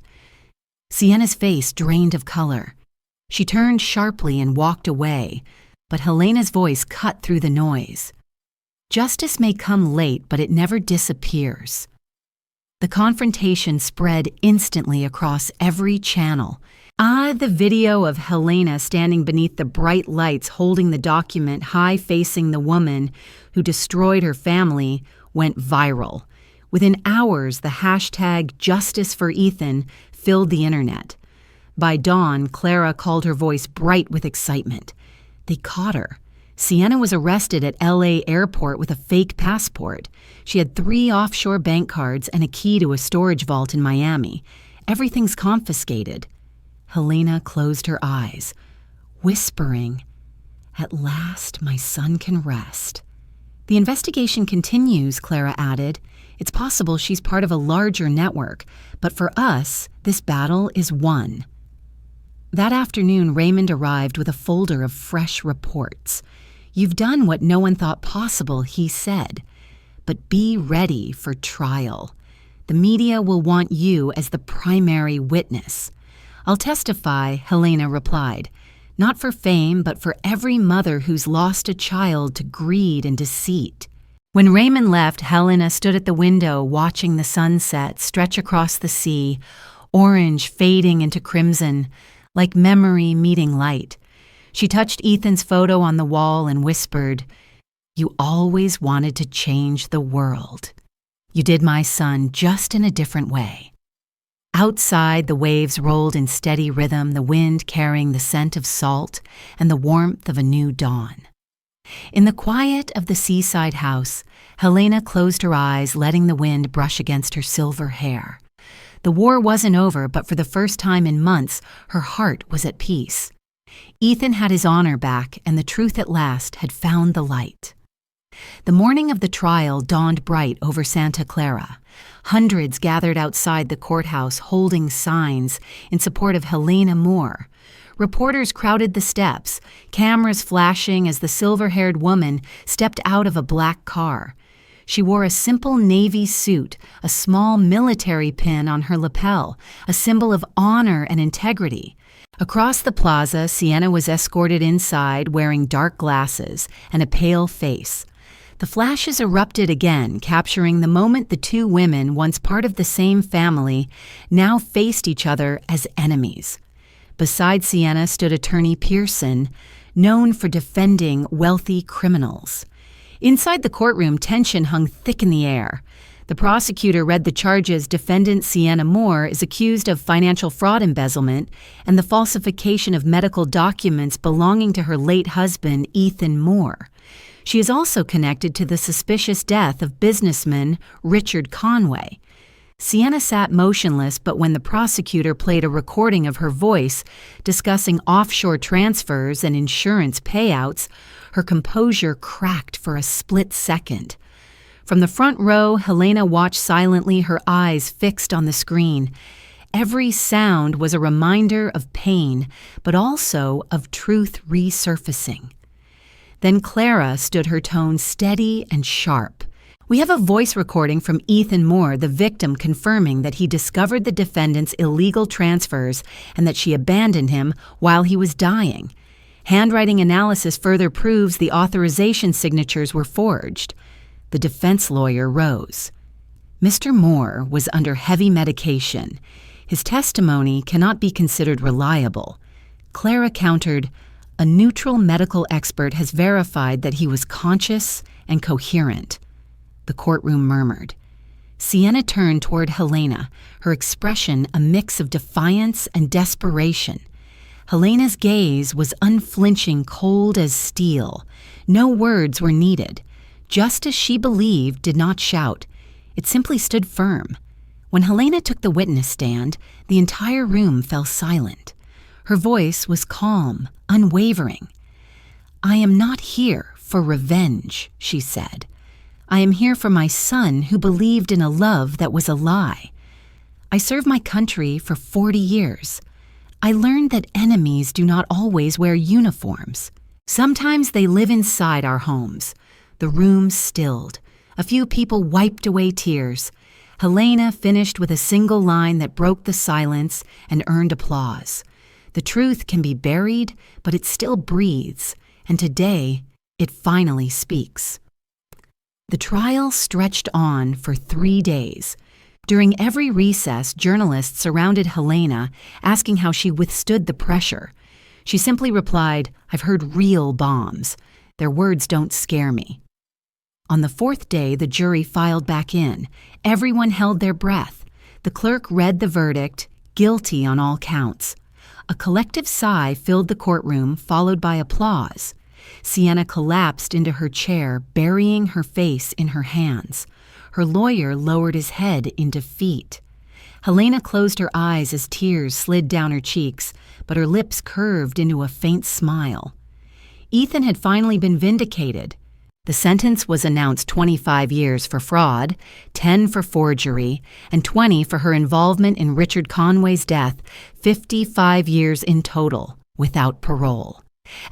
Sienna's face drained of color. She turned sharply and walked away, but Helena's voice cut through the noise. "Justice may come late, but it never disappears." The confrontation spread instantly across every channel. The video of Helena standing beneath the bright lights holding the document high facing the woman who destroyed her family went viral. Within hours, the hashtag Justice for Ethan filled the internet. By dawn, Clara called her voice bright with excitement. They caught her. Sienna was arrested at LA airport with a fake passport. She had 3 offshore bank cards and a key to a storage vault in Miami. Everything's confiscated. Helena closed her eyes, whispering, "At last my son can rest." "The investigation continues," Clara added. "It's possible she's part of a larger network, but for us, this battle is won." That afternoon, Raymond arrived with a folder of fresh reports. "You've done what no one thought possible," he said. "But be ready for trial. The media will want you as the primary witness." "I'll testify," Helena replied. "Not for fame, but for every mother who's lost a child to greed and deceit." When Raymond left, Helena stood at the window watching the sunset stretch across the sea, orange fading into crimson, like memory meeting light. She touched Ethan's photo on the wall and whispered, "You always wanted to change the world. You did, my son, just in a different way." Outside, the waves rolled in steady rhythm, the wind carrying the scent of salt and the warmth of a new dawn. In the quiet of the seaside house, Helena closed her eyes, letting the wind brush against her silver hair. The war wasn't over, but for the first time in months, her heart was at peace. Ethan had his honor back, and the truth at last had found the light. The morning of the trial dawned bright over Santa Clara. Hundreds gathered outside the courthouse holding signs in support of Helena Moore. Reporters crowded the steps, cameras flashing as the silver-haired woman stepped out of a black car. She wore a simple navy suit, a small military pin on her lapel, a symbol of honor and integrity. Across the plaza, Sienna was escorted inside wearing dark glasses and a pale face. The flashes erupted again, capturing the moment the 2 women, once part of the same family, now faced each other as enemies. Beside Sienna stood Attorney Pearson, known for defending wealthy criminals. Inside the courtroom, tension hung thick in the air. The prosecutor read the charges. Defendant Sienna Moore is accused of financial fraud, embezzlement, and the falsification of medical documents belonging to her late husband, Ethan Moore. She is also connected to the suspicious death of businessman Richard Conway. Sienna sat motionless, but when the prosecutor played a recording of her voice discussing offshore transfers and insurance payouts, her composure cracked for a split second. From the front row, Helena watched silently, her eyes fixed on the screen. Every sound was a reminder of pain, but also of truth resurfacing. Then Clara stood, her tone steady and sharp. "We have a voice recording from Ethan Moore, the victim, confirming that he discovered the defendant's illegal transfers and that she abandoned him while he was dying. Handwriting analysis further proves the authorization signatures were forged." The defense lawyer rose. "Mr. Moore was under heavy medication. His testimony cannot be considered reliable." Clara countered, "A neutral medical expert has verified that he was conscious and coherent." The courtroom murmured. Sienna turned toward Helena, her expression a mix of defiance and desperation. Helena's gaze was unflinching, cold as steel. No words were needed. Justice, she believed, did not shout. It simply stood firm. When Helena took the witness stand, the entire room fell silent. Her voice was calm, unwavering. "I am not here for revenge," she said. "I am here for my son who believed in a love that was a lie. I served my country for 40 years. I learned that enemies do not always wear uniforms. Sometimes they live inside our homes." The room stilled. A few people wiped away tears. Helena finished with a single line that broke the silence and earned applause. "The truth can be buried, but it still breathes, and today it finally speaks." The trial stretched on for 3 days. During every recess, journalists surrounded Helena, asking how she withstood the pressure. She simply replied, "I've heard real bombs. Their words don't scare me." On the fourth day, the jury filed back in. Everyone held their breath. The clerk read the verdict, guilty on all counts. A collective sigh filled the courtroom, followed by applause. Sienna collapsed into her chair, burying her face in her hands. Her lawyer lowered his head in defeat. Helena closed her eyes as tears slid down her cheeks, but her lips curved into a faint smile. Ethan had finally been vindicated. The sentence was announced 25 years for fraud, 10 for forgery, and 20 for her involvement in Richard Conway's death, 55 years in total, without parole.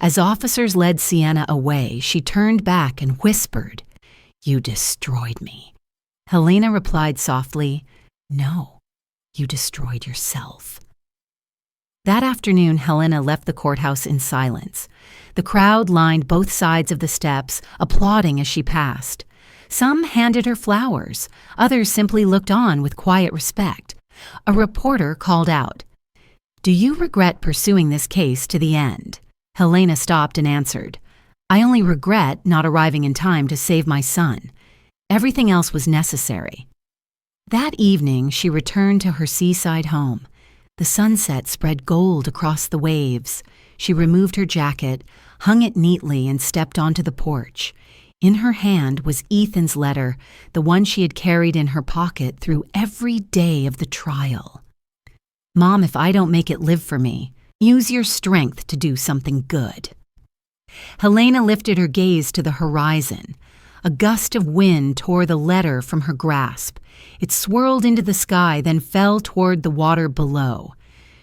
As officers led Sienna away, she turned back and whispered, "You destroyed me." Helena replied softly, "No, you destroyed yourself." That afternoon, Helena left the courthouse in silence. The crowd lined both sides of the steps, applauding as she passed. Some handed her flowers, others simply looked on with quiet respect. A reporter called out, "Do you regret pursuing this case to the end?" Helena stopped and answered, "I only regret not arriving in time to save my son. Everything else was necessary." That evening, she returned to her seaside home. The sunset spread gold across the waves. She removed her jacket, hung it neatly, and stepped onto the porch. In her hand was Ethan's letter, the one she had carried in her pocket through every day of the trial. "Mom, if I don't make it live for me, use your strength to do something good." Helena lifted her gaze to the horizon. A gust of wind tore the letter from her grasp. It swirled into the sky, then fell toward the water below.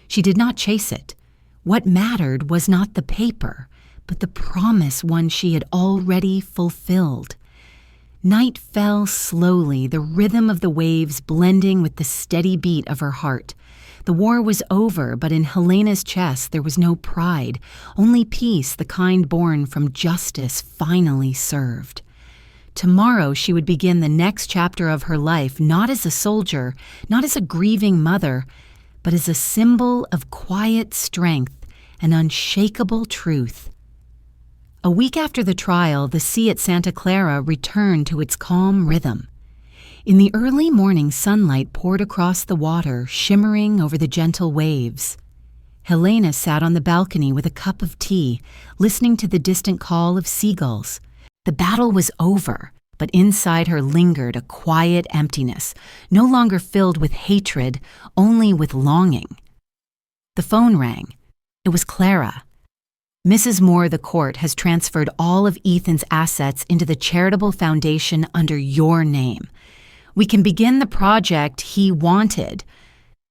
She did not chase it. What mattered was not the paper, but the promise one she had already fulfilled. Night fell slowly, the rhythm of the waves blending with the steady beat of her heart. The war was over, but in Helena's chest there was no pride, only peace, the kind born from justice finally served. Tomorrow she would begin the next chapter of her life, not as a soldier, not as a grieving mother, but as a symbol of quiet strength and unshakable truth. A week after the trial, the sea at Santa Clara returned to its calm rhythm. In the early morning, sunlight poured across the water, shimmering over the gentle waves. Helena sat on the balcony with a cup of tea, listening to the distant call of seagulls. The battle was over, but inside her lingered a quiet emptiness, no longer filled with hatred, only with longing. The phone rang. It was Clara. "Mrs. Moore, the court has transferred all of Ethan's assets into the charitable foundation under your name. We can begin the project he wanted."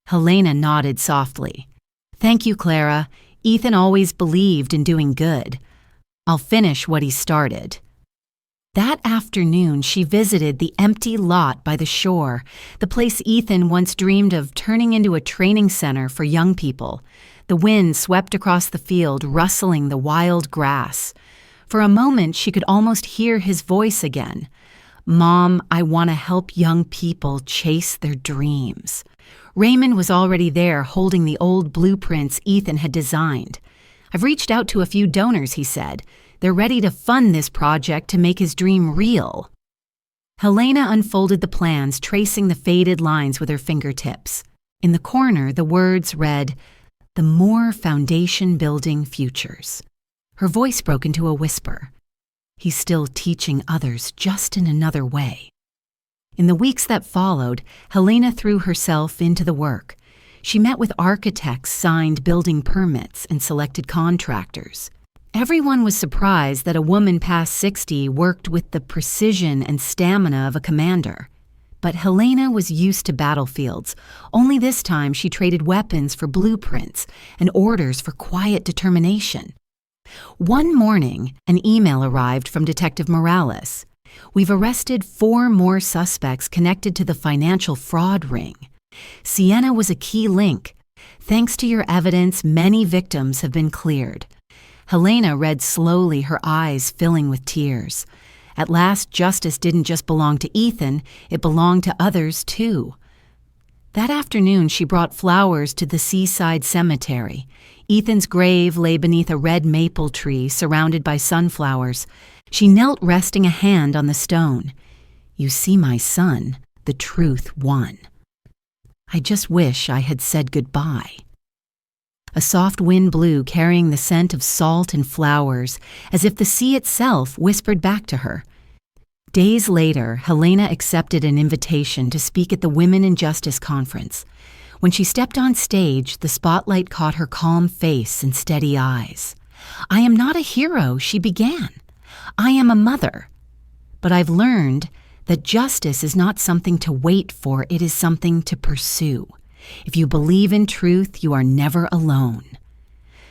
Helena nodded softly. "Thank you, Clara. Ethan always believed in doing good. I'll finish what he started." That afternoon, she visited the empty lot by the shore, the place Ethan once dreamed of turning into a training center for young people. The wind swept across the field, rustling the wild grass. For a moment, she could almost hear his voice again. "Mom, I want to help young people chase their dreams." Raymond was already there, holding the old blueprints Ethan had designed. "I've reached out to a few donors," he said. "They're ready to fund this project to make his dream real." Helena unfolded the plans, tracing the faded lines with her fingertips. In the corner, the words read, "The Moore Foundation Building Futures." Her voice broke into a whisper. He's still teaching others, just in another way. In the weeks that followed, Helena threw herself into the work. She met with architects, signed building permits, and selected contractors. Everyone was surprised that a woman past 60 worked with the precision and stamina of a commander. But Helena was used to battlefields. Only this time she traded weapons for blueprints and orders for quiet determination. One morning, an email arrived from Detective Morales. "We've arrested 4 more suspects connected to the financial fraud ring. Sienna was a key link. Thanks to your evidence, many victims have been cleared." Helena read slowly, her eyes filling with tears. At last, justice didn't just belong to Ethan, it belonged to others too. That afternoon, she brought flowers to the seaside cemetery. Ethan's grave lay beneath a red maple tree surrounded by sunflowers. She knelt, resting a hand on the stone. "You see, my son, the truth won. I just wish I had said goodbye." A soft wind blew, carrying the scent of salt and flowers, as if the sea itself whispered back to her. Days later, Helena accepted an invitation to speak at the Women in Justice Conference. When she stepped on stage, the spotlight caught her calm face and steady eyes. "I am not a hero," she began. "I am a mother. But I've learned that justice is not something to wait for, it is something to pursue. If you believe in truth, you are never alone."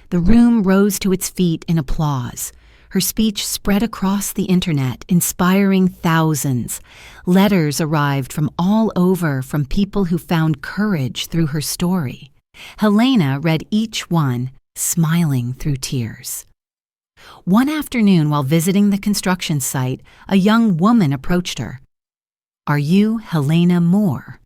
The room rose to its feet in applause. Her speech spread across the internet, inspiring thousands. Letters arrived from all over from people who found courage through her story. Helena read each one, smiling through tears. One afternoon, while visiting the construction site, a young woman approached her. "Are you Helena Moore?"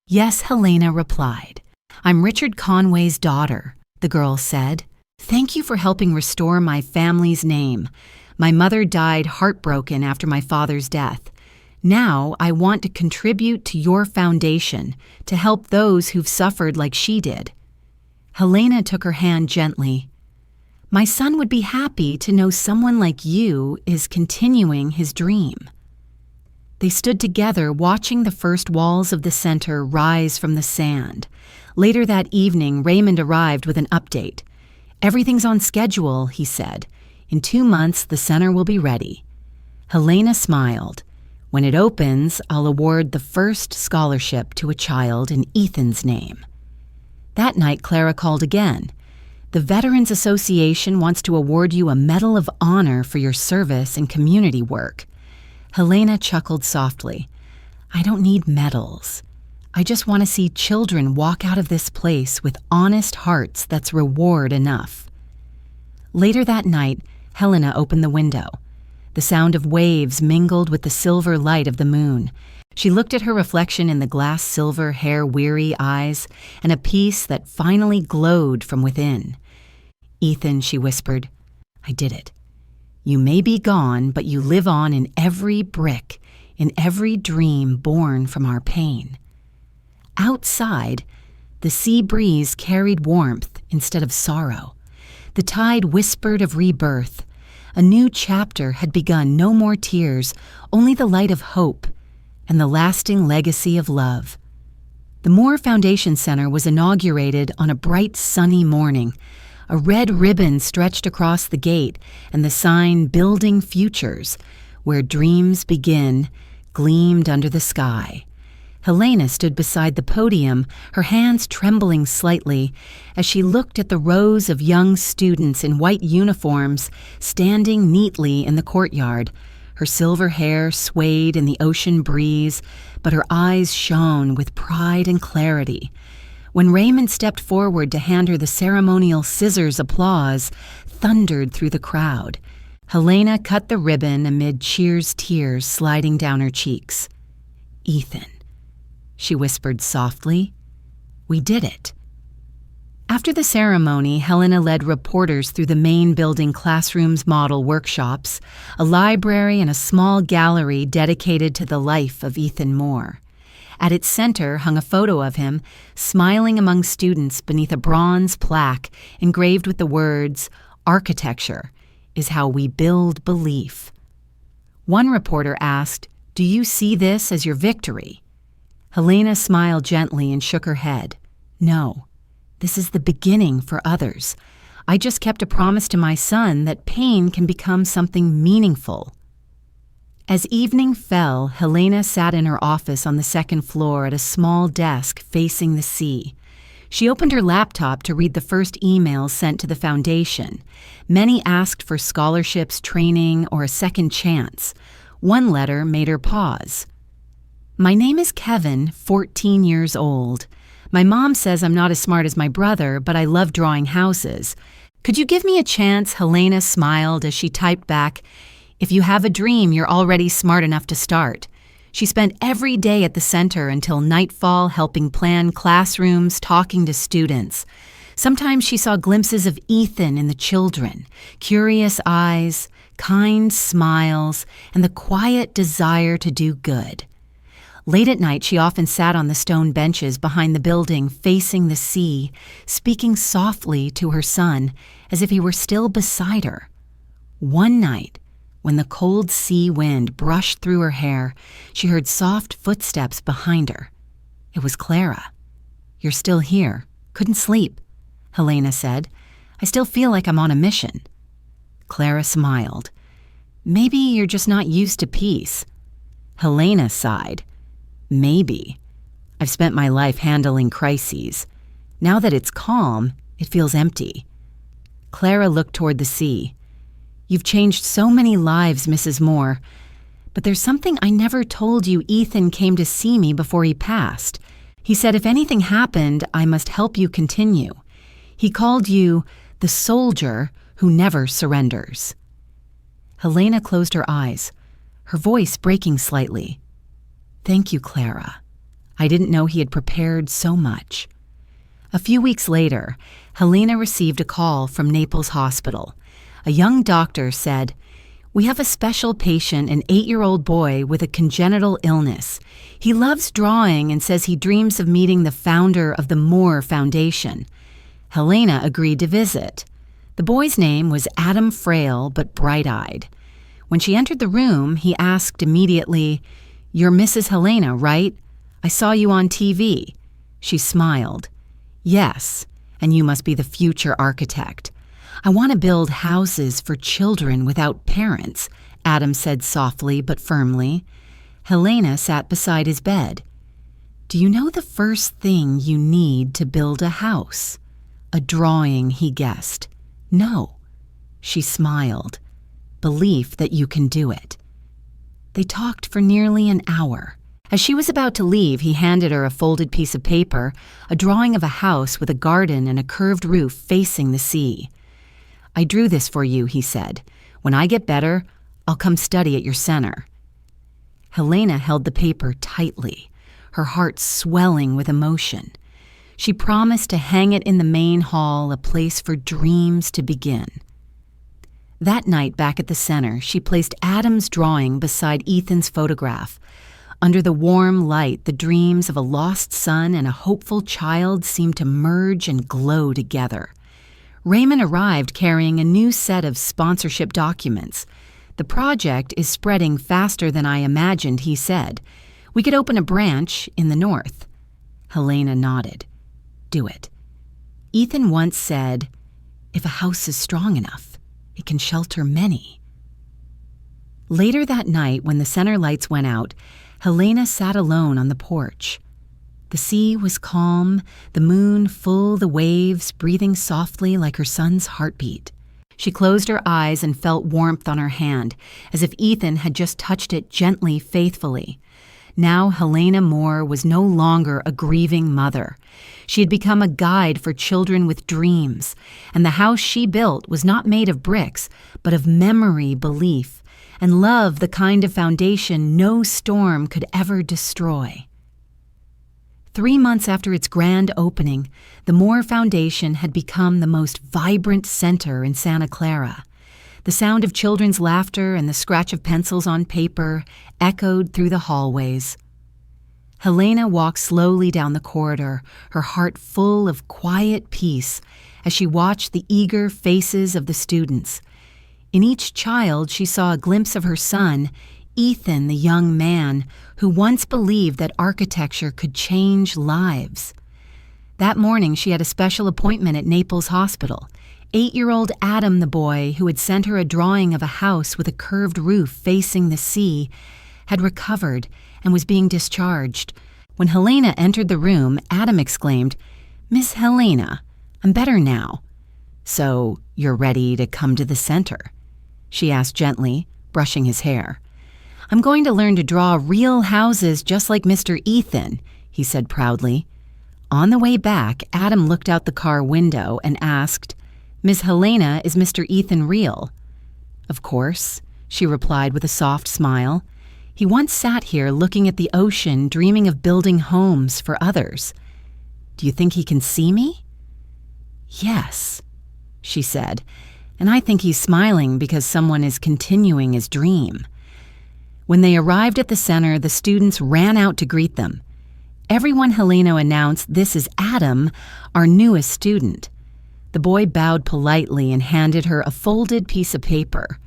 "Yes," Helena replied. "I'm Richard Conway's daughter," the girl said. "Thank you for helping restore my family's name. My mother died heartbroken after my father's death. Now I want to contribute to your foundation to help those who've suffered like she did." Helena took her hand gently. "My son would be happy to know someone like you is continuing his dream." They stood together, watching the first walls of the center rise from the sand. Later that evening, Raymond arrived with an update. "Everything's on schedule," he said. "In 2 months, the center will be ready." Helena smiled. "When it opens, I'll award the first scholarship to a child in Ethan's name." That night, Clara called again. "The Veterans Association wants to award you a Medal of Honor for your service and community work." Helena chuckled softly. "I don't need medals. I just want to see children walk out of this place with honest hearts. That's reward enough." Later that night, Helena opened the window. The sound of waves mingled with the silver light of the moon. She looked at her reflection in the glass silver hair-weary eyes and a peace that finally glowed from within. "Ethan," she whispered, "I did it. You may be gone, but you live on in every brick, in every dream born from our pain." Outside, the sea breeze carried warmth instead of sorrow. The tide whispered of rebirth. A new chapter had begun, no more tears, only the light of hope and the lasting legacy of love. The Moore Foundation Center was inaugurated on a bright, sunny morning. A red ribbon stretched across the gate, and the sign "Building Futures," where dreams begin, gleamed under the sky. Helena stood beside the podium, her hands trembling slightly, as she looked at the rows of young students in white uniforms standing neatly in the courtyard. Her silver hair swayed in the ocean breeze, but her eyes shone with pride and clarity. When Raymond stepped forward to hand her the ceremonial scissors, applause thundered through the crowd. Helena cut the ribbon amid cheers, tears sliding down her cheeks. "Ethan," she whispered softly, "we did it." After the ceremony, Helena led reporters through the main building, classrooms, model workshops, a library, and a small gallery dedicated to the life of Ethan Moore. At its center hung a photo of him, smiling among students beneath a bronze plaque engraved with the words, "Architecture is how we build belief." One reporter asked, "Do you see this as your victory?" Helena smiled gently and shook her head. "No, this is the beginning for others. I just kept a promise to my son that pain can become something meaningful." As evening fell, Helena sat in her office on the second floor at a small desk facing the sea. She opened her laptop to read the first emails sent to the foundation. Many asked for scholarships, training, or a second chance. One letter made her pause. "My name is Kevin, 14 years old. My mom says I'm not as smart as my brother, but I love drawing houses. Could you give me a chance?" Helena smiled as she typed back, "If you have a dream, you're already smart enough to start." She spent every day at the center until nightfall, helping plan classrooms, talking to students. Sometimes she saw glimpses of Ethan in the children, curious eyes, kind smiles, and the quiet desire to do good. Late at night, she often sat on the stone benches behind the building, facing the sea, speaking softly to her son as if he were still beside her. One night, when the cold sea wind brushed through her hair, she heard soft footsteps behind her. It was Clara. "You're still here. Couldn't sleep," Helena said. "I still feel like I'm on a mission." Clara smiled. "Maybe you're just not used to peace." Helena sighed. "Maybe. I've spent my life handling crises. Now that it's calm, it feels empty." Clara looked toward the sea. "You've changed so many lives, Mrs. Moore. But there's something I never told you. Ethan came to see me before he passed. He said if anything happened, I must help you continue. He called you the soldier who never surrenders." Helena closed her eyes, her voice breaking slightly. "Thank you, Clara. I didn't know he had prepared so much." A few weeks later, Helena received a call from Naples Hospital. A young doctor said, "We have a special patient, an 8-year-old boy with a congenital illness. He loves drawing and says he dreams of meeting the founder of the Moore Foundation." Helena agreed to visit. The boy's name was Adam Frail, but bright-eyed. When she entered the room, he asked immediately, "You're Mrs. Helena, right? I saw you on TV." She smiled. "Yes, and you must be the future architect. I want to build houses for children without parents," Adam said softly but firmly. Helena sat beside his bed. "Do you know the first thing you need to build a house?" "A drawing," he guessed. "No." She smiled. "Belief that you can do it." They talked for nearly an hour. As she was about to leave, he handed her a folded piece of paper, a drawing of a house with a garden and a curved roof facing the sea. "I drew this for you," he said. "When I get better, I'll come study at your center." Helena held the paper tightly, her heart swelling with emotion. She promised to hang it in the main hall, a place for dreams to begin. That night, back at the center, she placed Adam's drawing beside Ethan's photograph. Under the warm light, the dreams of a lost son and a hopeful child seemed to merge and glow together. Raymond arrived carrying a new set of sponsorship documents. "The project is spreading faster than I imagined," he said. "We could open a branch in the north." Helena nodded. "Do it. Ethan once said, if a house is strong enough, it can shelter many." Later that night, when the center lights went out, Helena sat alone on the porch. The sea was calm, the moon full, the waves breathing softly like her son's heartbeat. She closed her eyes and felt warmth on her hand, as if Ethan had just touched it gently, faithfully. Now Helena Moore was no longer a grieving mother. She had become a guide for children with dreams, and the house she built was not made of bricks, but of memory, belief, and love, the kind of foundation no storm could ever destroy. 3 months after its grand opening, the Moore Foundation had become the most vibrant center in Santa Clara. The sound of children's laughter and the scratch of pencils on paper echoed through the hallways. Helena walked slowly down the corridor, her heart full of quiet peace, as she watched the eager faces of the students. In each child, she saw a glimpse of her son, Ethan, the young man who once believed that architecture could change lives. That morning, she had a special appointment at Naples Hospital. 8-year-old Adam, the boy who had sent her a drawing of a house with a curved roof facing the sea, had recovered and was being discharged. When Helena entered the room, Adam exclaimed, "Miss Helena, I'm better now." "So you're ready to come to the center?" she asked gently, brushing his hair. "I'm going to learn to draw real houses just like Mr. Ethan," he said proudly. On the way back, Adam looked out the car window and asked, "Miss Helena, is Mr. Ethan real?" "Of course," she replied with a soft smile. He once sat here looking at the ocean, dreaming of building homes for others. Do you think he can see me?" "Yes," she said, "and I think he's smiling because someone is continuing his dream." When they arrived at the center, the students ran out to greet them. Everyone Helena announced, "This is Adam, our newest student." The boy bowed politely and handed her a folded piece of paper.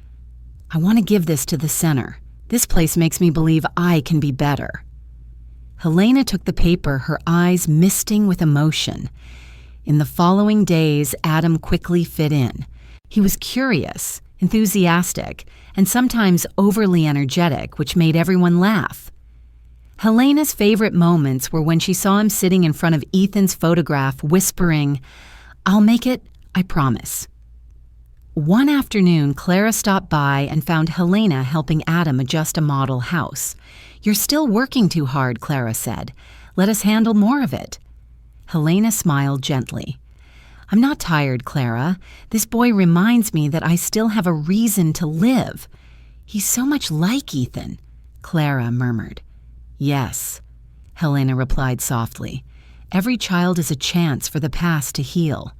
"I want to give this to the center. This place makes me believe I can be better." Helena took the paper, her eyes misting with emotion. In the following days, Adam quickly fit in. He was curious, enthusiastic, and sometimes overly energetic, which made everyone laugh. Helena's favorite moments were when she saw him sitting in front of Ethan's photograph, whispering, "I'll make it, I promise." One afternoon, Clara stopped by and found Helena helping Adam adjust a model house. "You're still working too hard," Clara said. "Let us handle more of it." Helena smiled gently. "I'm not tired, Clara. This boy reminds me that I still have a reason to live." "He's so much like Ethan," Clara murmured. "Yes," Helena replied softly. "Every child is a chance for the past to heal."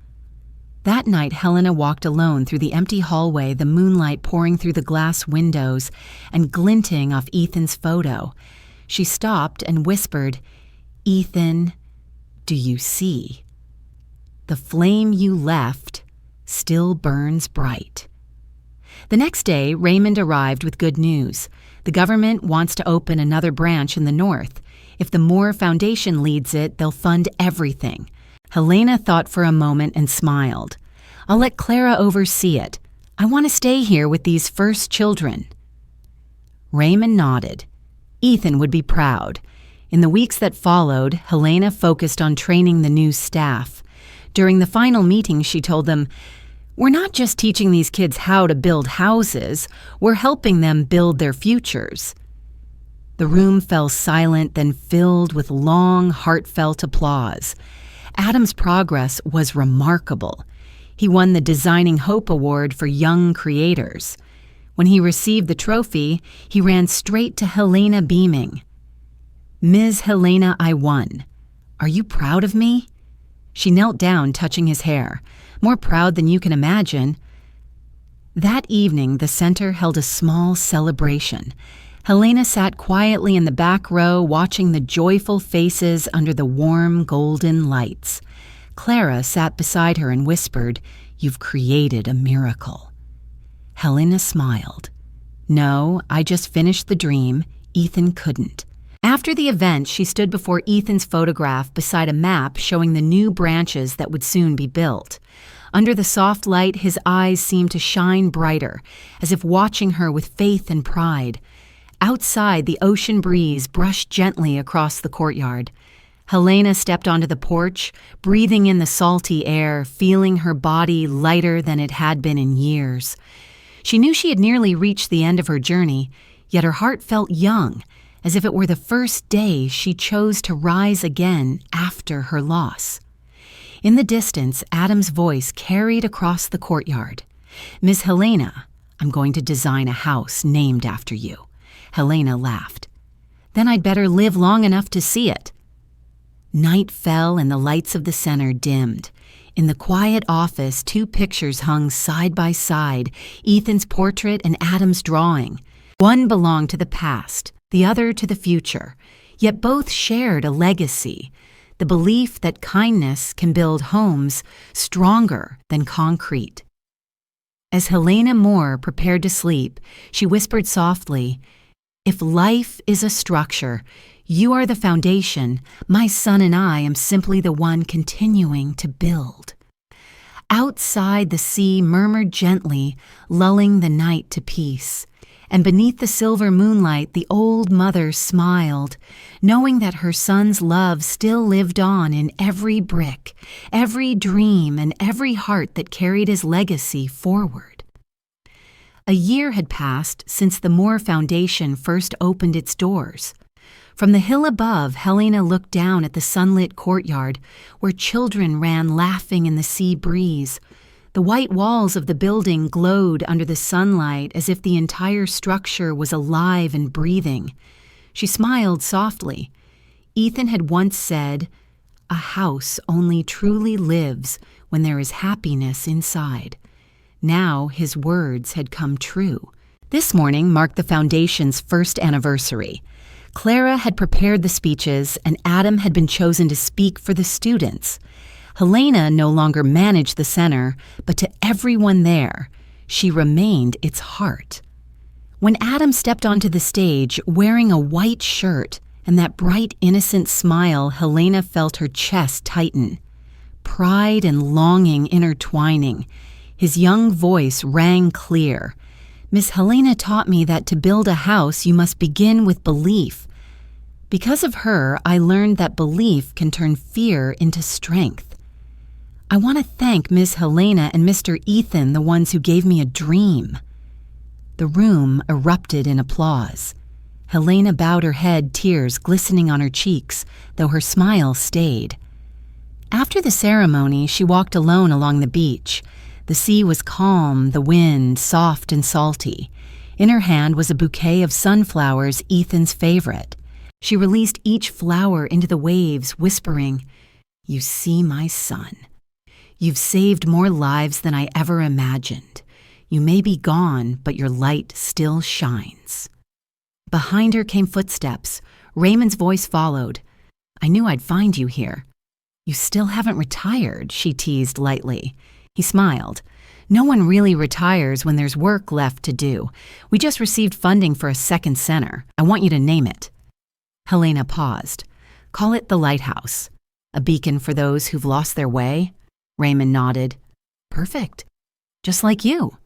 That night, Helena walked alone through the empty hallway, the moonlight pouring through the glass windows and glinting off Ethan's photo. She stopped and whispered, "Ethan, do you see? The flame you left still burns bright." The next day, Raymond arrived with good news. The government wants to open another branch in the north. If the Moore Foundation leads it, they'll fund everything. Helena thought for a moment and smiled. "I'll let Clara oversee it. I want to stay here with these first children." Raymond nodded. Ethan would be proud. In the weeks that followed, Helena focused on training the new staff. During the final meeting, she told them, "We're not just teaching these kids how to build houses, we're helping them build their futures." The room fell silent, then filled with long, heartfelt applause. Adam's progress was remarkable. He won the Designing Hope Award for Young Creators. When he received the trophy, he ran straight to Helena beaming. "Ms. Helena, I won. Are you proud of me?" She knelt down, touching his hair. "More proud than you can imagine." That evening, the center held a small celebration. Helena sat quietly in the back row, watching the joyful faces under the warm, golden lights. Clara sat beside her and whispered, "You've created a miracle." Helena smiled. "No, I just finished the dream. Ethan couldn't." After the event, she stood before Ethan's photograph beside a map showing the new branches that would soon be built. Under the soft light, his eyes seemed to shine brighter, as if watching her with faith and pride. Outside, the ocean breeze brushed gently across the courtyard. Helena stepped onto the porch, breathing in the salty air, feeling her body lighter than it had been in years. She knew she had nearly reached the end of her journey, yet her heart felt young, as if it were the first day she chose to rise again after her loss. In the distance, Adam's voice carried across the courtyard. "Miss Helena, I'm going to design a house named after you." Helena laughed. "Then I'd better live long enough to see it." Night fell and the lights of the center dimmed. In the quiet office, two pictures hung side by side, Ethan's portrait and Adam's drawing. One belonged to the past, the other to the future, yet both shared a legacy, the belief that kindness can build homes stronger than concrete. As Helena Moore prepared to sleep, she whispered softly, "If life is a structure, you are the foundation. My son and I am simply the one continuing to build." Outside, the sea murmured gently, lulling the night to peace. And beneath the silver moonlight, the old mother smiled, knowing that her son's love still lived on in every brick, every dream, and every heart that carried his legacy forward. A year had passed since the Moore Foundation first opened its doors. From the hill above, Helena looked down at the sunlit courtyard where children ran laughing in the sea breeze. The white walls of the building glowed under the sunlight as if the entire structure was alive and breathing. She smiled softly. Ethan had once said, "A house only truly lives when there is happiness inside." Now his words had come true. This morning marked the foundation's first anniversary. Clara had prepared the speeches, and Adam had been chosen to speak for the students. Helena no longer managed the center, but to everyone there, she remained its heart. When Adam stepped onto the stage wearing a white shirt and that bright, innocent smile, Helena felt her chest tighten. Pride and longing intertwining. His young voice rang clear. "Miss Helena taught me that to build a house, you must begin with belief. Because of her, I learned that belief can turn fear into strength. I want to thank Miss Helena and Mr. Ethan, the ones who gave me a dream." The room erupted in applause. Helena bowed her head, tears glistening on her cheeks, though her smile stayed. After the ceremony, she walked alone along the beach. The sea was calm, the wind soft and salty. In her hand was a bouquet of sunflowers, Ethan's favorite. She released each flower into the waves, whispering, "You see, my son. You've saved more lives than I ever imagined. You may be gone, but your light still shines." Behind her came footsteps. Raymond's voice followed. "I knew I'd find you here." "You still haven't retired," she teased lightly. He smiled. "No one really retires when there's work left to do. We just received funding for a second center. I want you to name it." Helena paused. "Call it the Lighthouse. A beacon for those who've lost their way?" Raymond nodded. "Perfect. Just like you."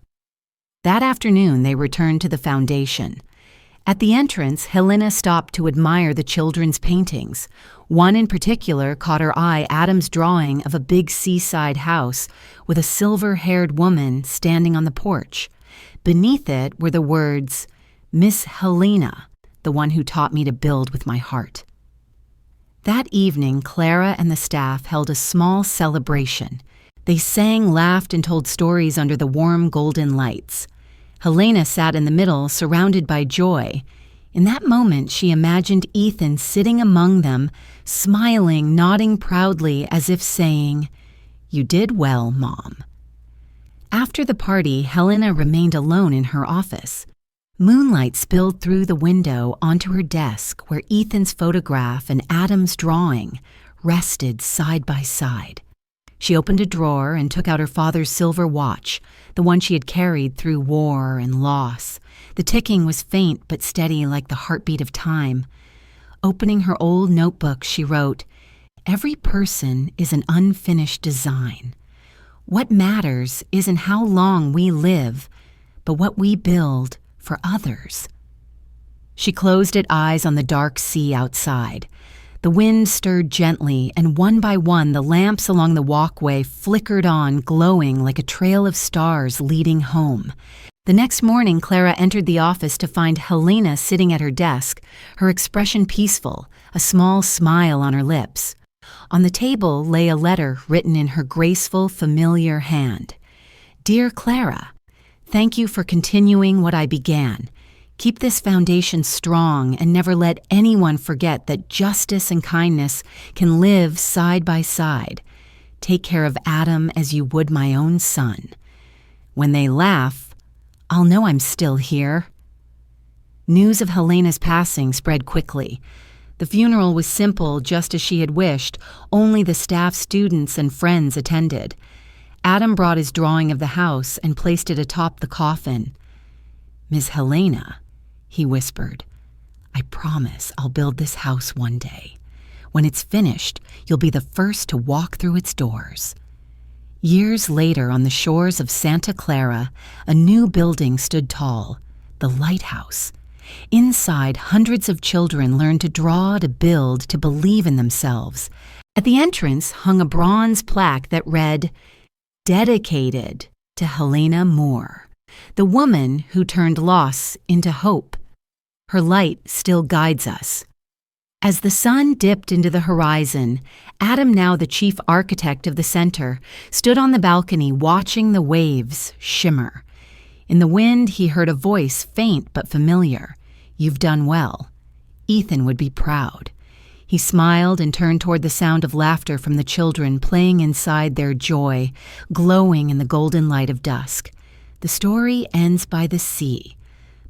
That afternoon, they returned to the foundation. At the entrance, Helena stopped to admire the children's paintings. One in particular caught her eye, Adam's drawing of a big seaside house with a silver-haired woman standing on the porch. Beneath it were the words, "Miss Helena, the one who taught me to build with my heart." That evening, Clara and the staff held a small celebration. They sang, laughed, and told stories under the warm golden lights. Helena sat in the middle, surrounded by joy. In that moment, she imagined Ethan sitting among them, smiling, nodding proudly as if saying, "You did well, Mom." After the party, Helena remained alone in her office. Moonlight spilled through the window onto her desk where Ethan's photograph and Adam's drawing rested side by side. She opened a drawer and took out her father's silver watch, the one she had carried through war and loss. The ticking was faint but steady like the heartbeat of time. Opening her old notebook, she wrote, "Every person is an unfinished design. What matters isn't how long we live, but what we build for others." She closed her eyes on the dark sea outside. The wind stirred gently, and one by one the lamps along the walkway flickered on, glowing like a trail of stars leading home. The next morning, Clara entered the office to find Helena sitting at her desk, her expression peaceful, a small smile on her lips. On the table lay a letter written in her graceful, familiar hand. "Dear Clara, thank you for continuing what I began. Keep this foundation strong and never let anyone forget that justice and kindness can live side by side. Take care of Adam as you would my own son. When they laugh, I'll know I'm still here." News of Helena's passing spread quickly. The funeral was simple, just as she had wished. Only the staff, students, and friends attended. Adam brought his drawing of the house and placed it atop the coffin. "Miss Helena," he whispered, "I promise I'll build this house one day. When it's finished, you'll be the first to walk through its doors." Years later, on the shores of Santa Clara, a new building stood tall, the Lighthouse. Inside, hundreds of children learned to draw, to build, to believe in themselves. At the entrance hung a bronze plaque that read, "Dedicated to Helena Moore, the woman who turned loss into hope. Her light still guides us." As the sun dipped into the horizon, Adam, now the chief architect of the center, stood on the balcony watching the waves shimmer. In the wind, he heard a voice, faint but familiar. "You've done well." Ethan would be proud. He smiled and turned toward the sound of laughter from the children playing inside their joy, glowing in the golden light of dusk. The story ends by the sea,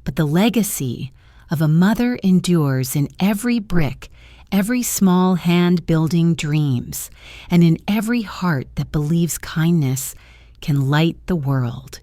but the legacy of a mother endures in every brick, every small hand building dreams, and in every heart that believes kindness can light the world.